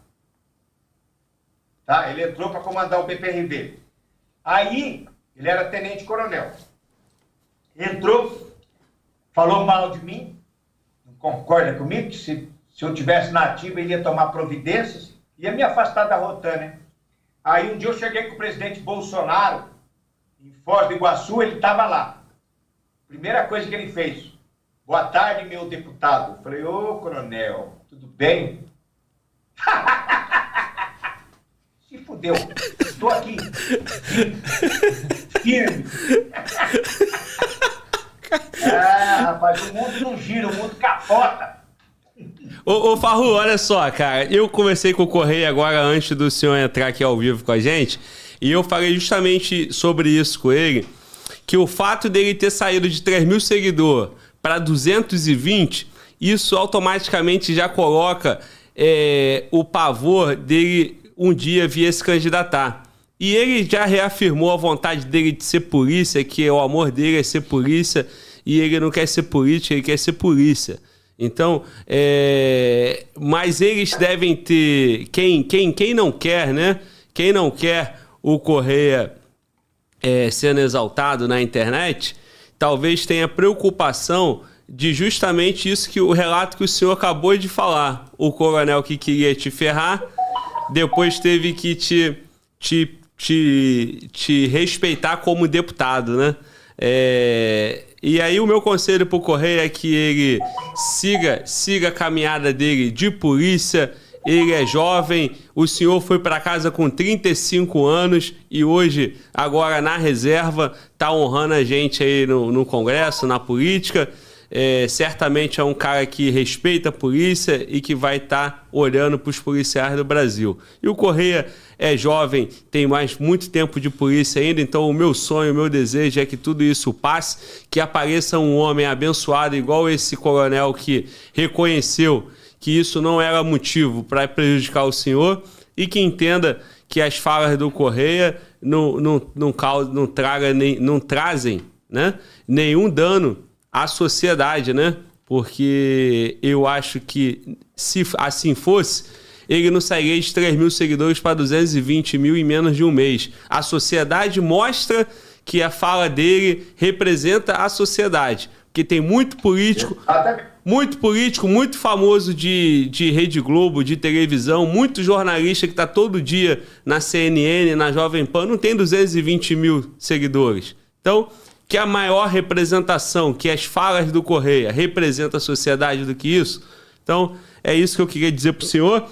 Tá? Ele entrou para comandar o BPRB. Aí, ele era tenente-coronel. Entrou, falou mal de mim, não concorda comigo, que se eu tivesse na ativa ele ia tomar providências, ia me afastar da Rotan, né? Aí um dia eu cheguei com o presidente Bolsonaro, em Foz do Iguaçu, ele estava lá. Primeira coisa que ele fez, boa tarde, meu deputado. Eu falei, ô coronel, tudo bem? Se fudeu, estou aqui, firme. Rapaz, o mundo não gira, o mundo capota. Ô Farru, olha só, cara, eu conversei com o Correia agora antes do senhor entrar aqui ao vivo com a gente, e eu falei justamente sobre isso com ele, que o fato dele ter saído de 3.000 seguidores para 220, isso automaticamente já coloca o pavor dele um dia vir se candidatar. E ele já reafirmou a vontade dele de ser polícia, que o amor dele é ser polícia, e ele não quer ser político, ele quer ser polícia. Então, mas eles devem ter, quem não quer, né? Quem não quer o Correia sendo exaltado na internet, talvez tenha preocupação de justamente isso, que o relato que o senhor acabou de falar. O coronel que queria te ferrar, depois teve que te respeitar como deputado, né? E aí o meu conselho pro Correia é que ele siga a caminhada dele de polícia. Ele é jovem, o senhor foi para casa com 35 anos e hoje, agora na reserva, tá honrando a gente aí no Congresso, na política. Certamente é um cara que respeita a polícia e que vai estar olhando para os policiais do Brasil. E o Correia é jovem, tem muito tempo de polícia ainda, então o meu sonho, o meu desejo é que tudo isso passe, que apareça um homem abençoado igual esse coronel que reconheceu que isso não era motivo para prejudicar o senhor e que entenda que as falas do Correia não trazem, né, nenhum dano à sociedade, né? Porque eu acho que se assim fosse, ele não sairia de 3.000 seguidores para 220 mil em menos de um mês. A sociedade mostra que a fala dele representa a sociedade. Porque tem muito político, muito famoso de Rede Globo, de televisão, muito jornalista que está todo dia na CNN, na Jovem Pan, não tem 220 mil seguidores. Então, que a maior representação, que as falas do Correia representam a sociedade do que isso. Então, é isso que eu queria dizer para o senhor.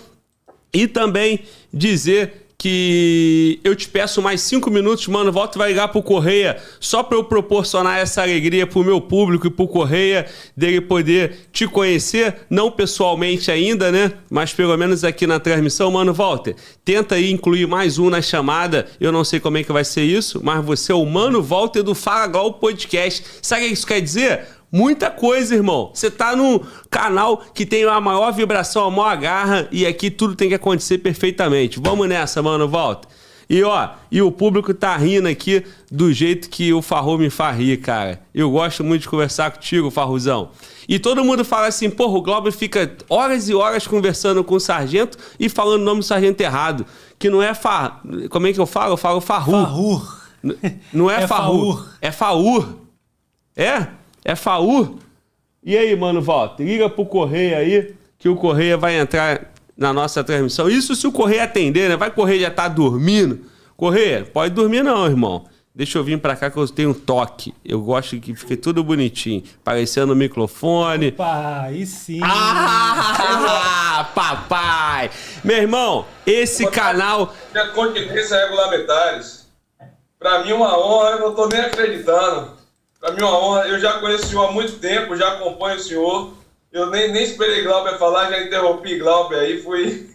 E também dizer que eu te peço mais 5 minutos, mano, volta e vai ligar pro Correia, só para eu proporcionar essa alegria pro meu público e pro Correia, dele poder te conhecer, não pessoalmente ainda, né, mas pelo menos aqui na transmissão. Mano, Walter, tenta aí incluir mais um na chamada, eu não sei como é que vai ser isso, mas você é o Mano Walter do Fala Glau Podcast. Sabe o que isso quer dizer? Muita coisa, irmão. Você tá num canal que tem a maior vibração, a maior garra, e aqui tudo tem que acontecer perfeitamente. Vamos nessa, mano, Walter. E o público tá rindo aqui do jeito que o Farru me faz rir, cara. Eu gosto muito de conversar contigo, Farruzão. E todo mundo fala assim, porra, o Glauber fica horas e horas conversando com o sargento e falando o nome do sargento errado. Que não é Como é que eu falo? Eu falo Farru. Farru. Não é Farru. É Faur. É Faur. E aí, mano, Walter, liga pro Correia aí que o Correia vai entrar na nossa transmissão. Isso se o Correia atender, né? Vai, Correia já tá dormindo. Correia, pode dormir não, irmão. Deixa eu vir pra cá que eu tenho um toque. Eu gosto que fique tudo bonitinho. Aparecendo no microfone. Pai, sim. Papai! Meu irmão, esse canal... De continência regulamentares. Pra mim uma honra, eu não tô nem acreditando. Pra mim uma honra. Eu já conheço o senhor há muito tempo, já acompanho o senhor. Eu nem esperei Glauber falar, já interrompi Glauber aí, fui...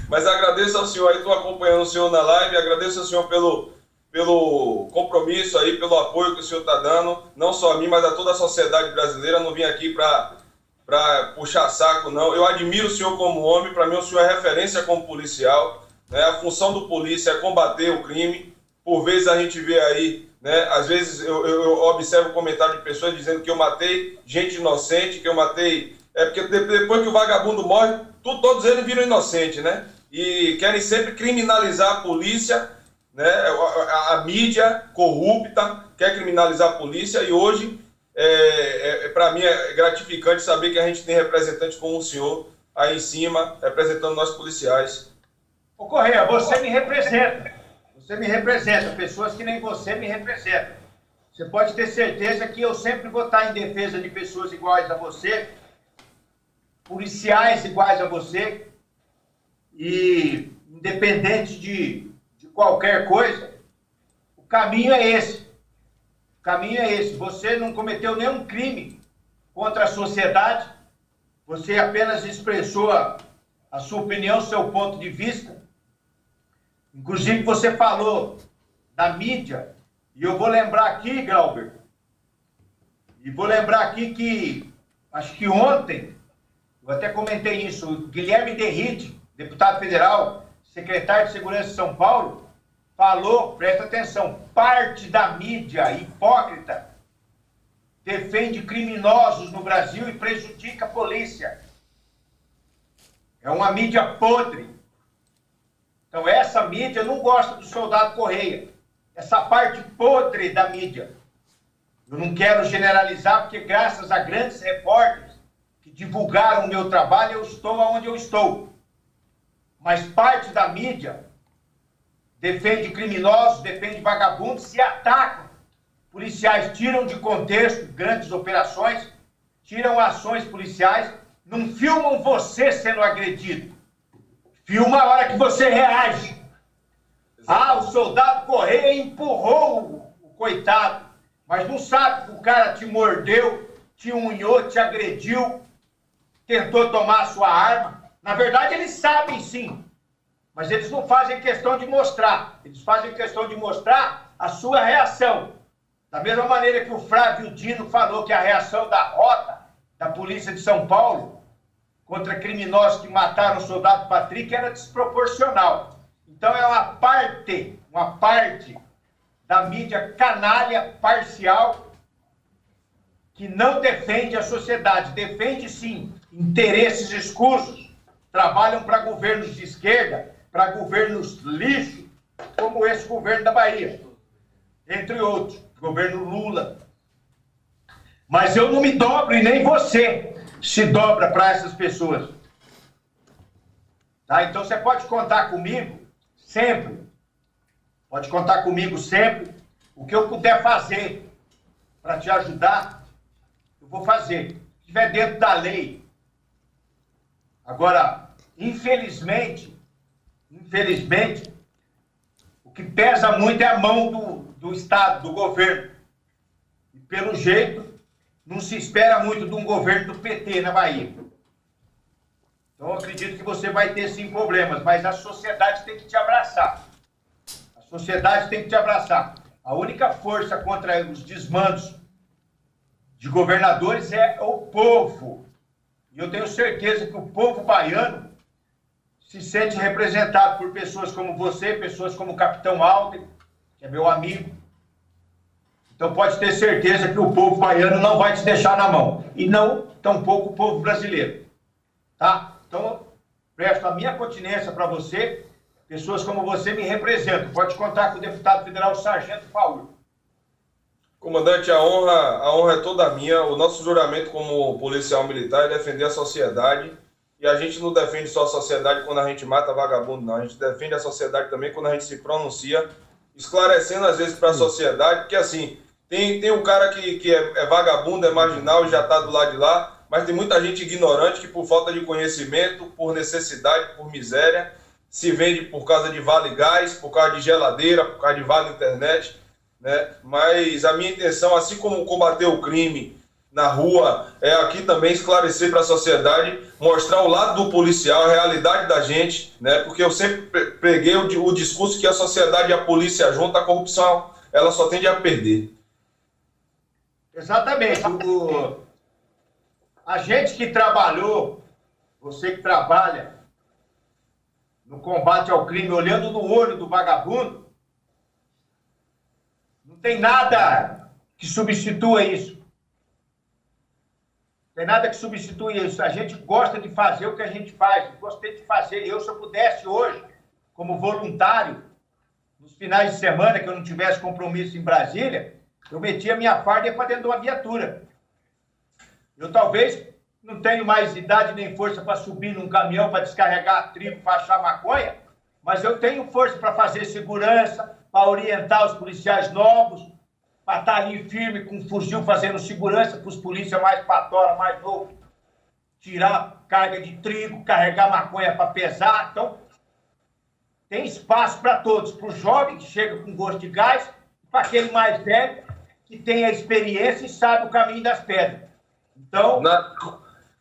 Mas agradeço ao senhor aí, tô acompanhando o senhor na live, agradeço ao senhor pelo compromisso aí, pelo apoio que o senhor está dando, não só a mim, mas a toda a sociedade brasileira. Não vim aqui para puxar saco, não. Eu admiro o senhor como homem, para mim o senhor é referência como policial, né? A função do polícia é combater o crime. Por vezes a gente vê aí, né? Às vezes eu observo comentários de pessoas dizendo que eu matei gente inocente, que eu matei... É porque depois que o vagabundo morre, todos eles viram inocentes, né? E querem sempre criminalizar a polícia, né? A mídia corrupta quer criminalizar a polícia, e hoje, para mim, é gratificante saber que a gente tem representantes como o senhor aí em cima, representando nós policiais. Ô Correia, você me representa. Você me representa. Pessoas que nem você me representam. Você pode ter certeza que eu sempre vou estar em defesa de pessoas iguais a você, policiais iguais a você, e independente de qualquer coisa, o caminho é esse. O caminho é esse. Você não cometeu nenhum crime contra a sociedade, você apenas expressou a sua opinião, seu ponto de vista. Inclusive, você falou da mídia, e eu vou lembrar aqui, Glauber, e vou lembrar aqui que, acho que ontem, eu até comentei isso, o Guilherme Derride, deputado federal, secretário de Segurança de São Paulo, falou, presta atenção, parte da mídia hipócrita defende criminosos no Brasil e prejudica a polícia. É uma mídia podre. Então essa mídia não gosta do soldado Correia. Essa parte podre da mídia. Eu não quero generalizar, porque graças a grandes repórteres que divulgaram o meu trabalho, eu estou onde eu estou. Mas parte da mídia defende criminosos, defende vagabundos, se atacam. Policiais tiram de contexto grandes operações, tiram ações policiais, não filmam você sendo agredido. Filma a hora que você reage. Ah, o soldado Correia empurrou o coitado, mas não sabe que o cara te mordeu, te unhou, te agrediu, tentou tomar a sua arma. Na verdade, eles sabem sim, mas eles não fazem questão de mostrar. Eles fazem questão de mostrar a sua reação. Da mesma maneira que o Flávio Dino falou que a reação da rota da Polícia de São Paulo contra criminosos que mataram o soldado Patrick era desproporcional. Então é uma parte da mídia canalha, parcial, que não defende a sociedade. Defende sim interesses escusos. Trabalham para governos de esquerda, para governos lixo, como esse governo da Bahia, entre outros, governo Lula. Mas eu não me dobro, e nem você se dobra para essas pessoas. Tá? Então você pode contar comigo sempre. Pode contar comigo sempre. O que eu puder fazer para te ajudar, eu vou fazer. Se estiver dentro da lei. Agora, infelizmente, o que pesa muito é a mão do Estado, do governo. E pelo jeito, não se espera muito de um governo do PT na Bahia. Então, eu acredito que você vai ter sim problemas, mas a sociedade tem que te abraçar. A sociedade tem que te abraçar. A única força contra os desmandos de governadores é o povo. E eu tenho certeza que o povo baiano se sente representado por pessoas como você, pessoas como o Capitão Alder, que é meu amigo. Então pode ter certeza que o povo baiano não vai te deixar na mão. E não, tampouco o povo brasileiro. Tá? Então, presto a minha continência para você. Pessoas como você me representam. Pode contar com o deputado federal Sargento Paulo. Comandante, a honra é toda minha. O nosso juramento como policial militar é defender a sociedade E a gente não defende só a sociedade quando a gente mata vagabundo, não. A gente defende a sociedade também quando a gente se pronuncia, esclarecendo às vezes para a sociedade, porque assim, tem um cara que é vagabundo, é marginal e já está do lado de lá, mas tem muita gente ignorante que por falta de conhecimento, por necessidade, por miséria, se vende por causa de vale gás, por causa de geladeira, por causa de vale internet, né? Mas a minha intenção, assim como combater o crime na rua, é aqui também esclarecer para a sociedade, mostrar o lado do policial, a realidade da gente, né? Porque eu sempre preguei o discurso que a sociedade e a polícia junto, a corrupção, ela só tende a perder. Exatamente. A gente que trabalhou, você que trabalha no combate ao crime, olhando no olho do vagabundo, não tem nada que substitua isso. Não tem nada que substitua isso. A gente gosta de fazer o que a gente faz. Gostei de fazer. Se eu pudesse hoje, como voluntário, nos finais de semana, que eu não tivesse compromisso em Brasília, eu metia minha farda e ia para dentro de uma viatura. Eu talvez não tenho mais idade nem força para subir num caminhão, para descarregar trigo, para achar maconha, mas eu tenho força para fazer segurança, para orientar os policiais novos, para estar ali firme com um fuzil fazendo segurança para os polícias mais patola, mais novos, tirar carga de trigo, carregar maconha para pesar. Então, tem espaço para todos, para o jovem que chega com gosto de gás, para aquele mais velho que tem a experiência e sabe o caminho das pedras. Então,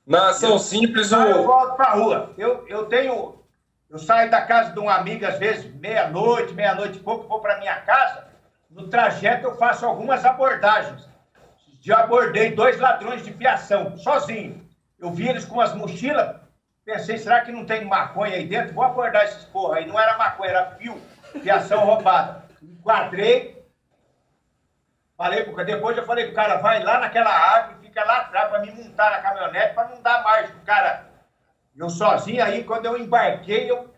na ação simples, eu volto para a rua. Eu saio da casa de um amigo, às vezes, meia-noite e pouco, vou para minha casa. No trajeto, eu faço algumas abordagens. Já abordei 2 ladrões de fiação, sozinho. Eu vi eles com as mochilas, pensei, será que não tem maconha aí dentro? Vou abordar esses porra aí. Não era maconha, era fio, fiação roubada. Enquadrei. Depois eu falei pro cara, vai lá naquela árvore, fica lá atrás para me montar na caminhonete, para não dar margem pro cara. Eu sozinho aí, quando eu embarquei, eu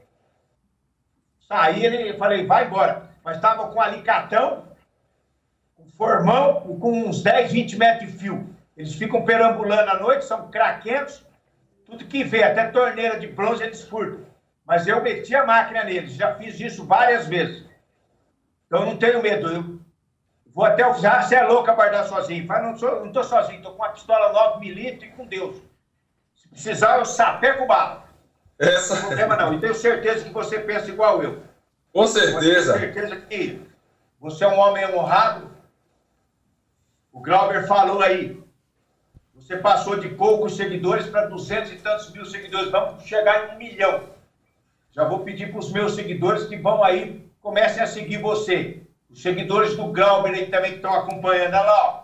saí, falei, vai embora. Mas estava com alicatão, com formão e com uns 10, 20 metros de fio. Eles ficam perambulando à noite, são craquentos, tudo que vê, até torneira de bronze eles furtam. Mas eu meti a máquina neles, já fiz isso várias vezes. Então eu não tenho medo, eu vou até o carro, você é louco a guardar sozinho. Mas não estou sozinho, estou com uma pistola 9mm e com Deus. Se precisar, eu sapeco bala. Não tem problema não. E tenho certeza que você pensa igual eu. Com certeza. Tenho certeza que você é um homem honrado. O Glauber falou aí. Você passou de poucos seguidores para 200 e tantos mil seguidores. Vamos chegar em 1 milhão. Já vou pedir para os meus seguidores que vão aí, comecem a seguir você. Os seguidores do Glauber aí também que estão acompanhando. Olha lá, ó.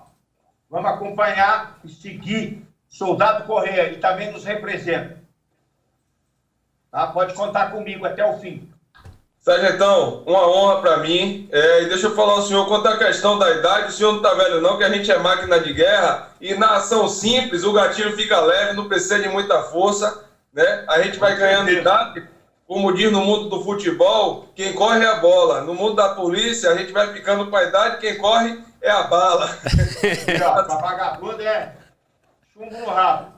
Vamos acompanhar e seguir Soldado Correia. Ele também nos representa. Tá? Pode contar comigo até o fim. Sargentão, uma honra para mim. E deixa eu falar ao senhor, quanto à questão da idade, o senhor não está velho não, que a gente é máquina de guerra e na ação simples o gatilho fica leve, não precisa de muita força, né? A gente vai ganhando idade, como diz no mundo do futebol, quem corre é a bola. No mundo da polícia, a gente vai ficando com a idade, quem corre é a bala. Pra vagabundo é chumbo no rabo.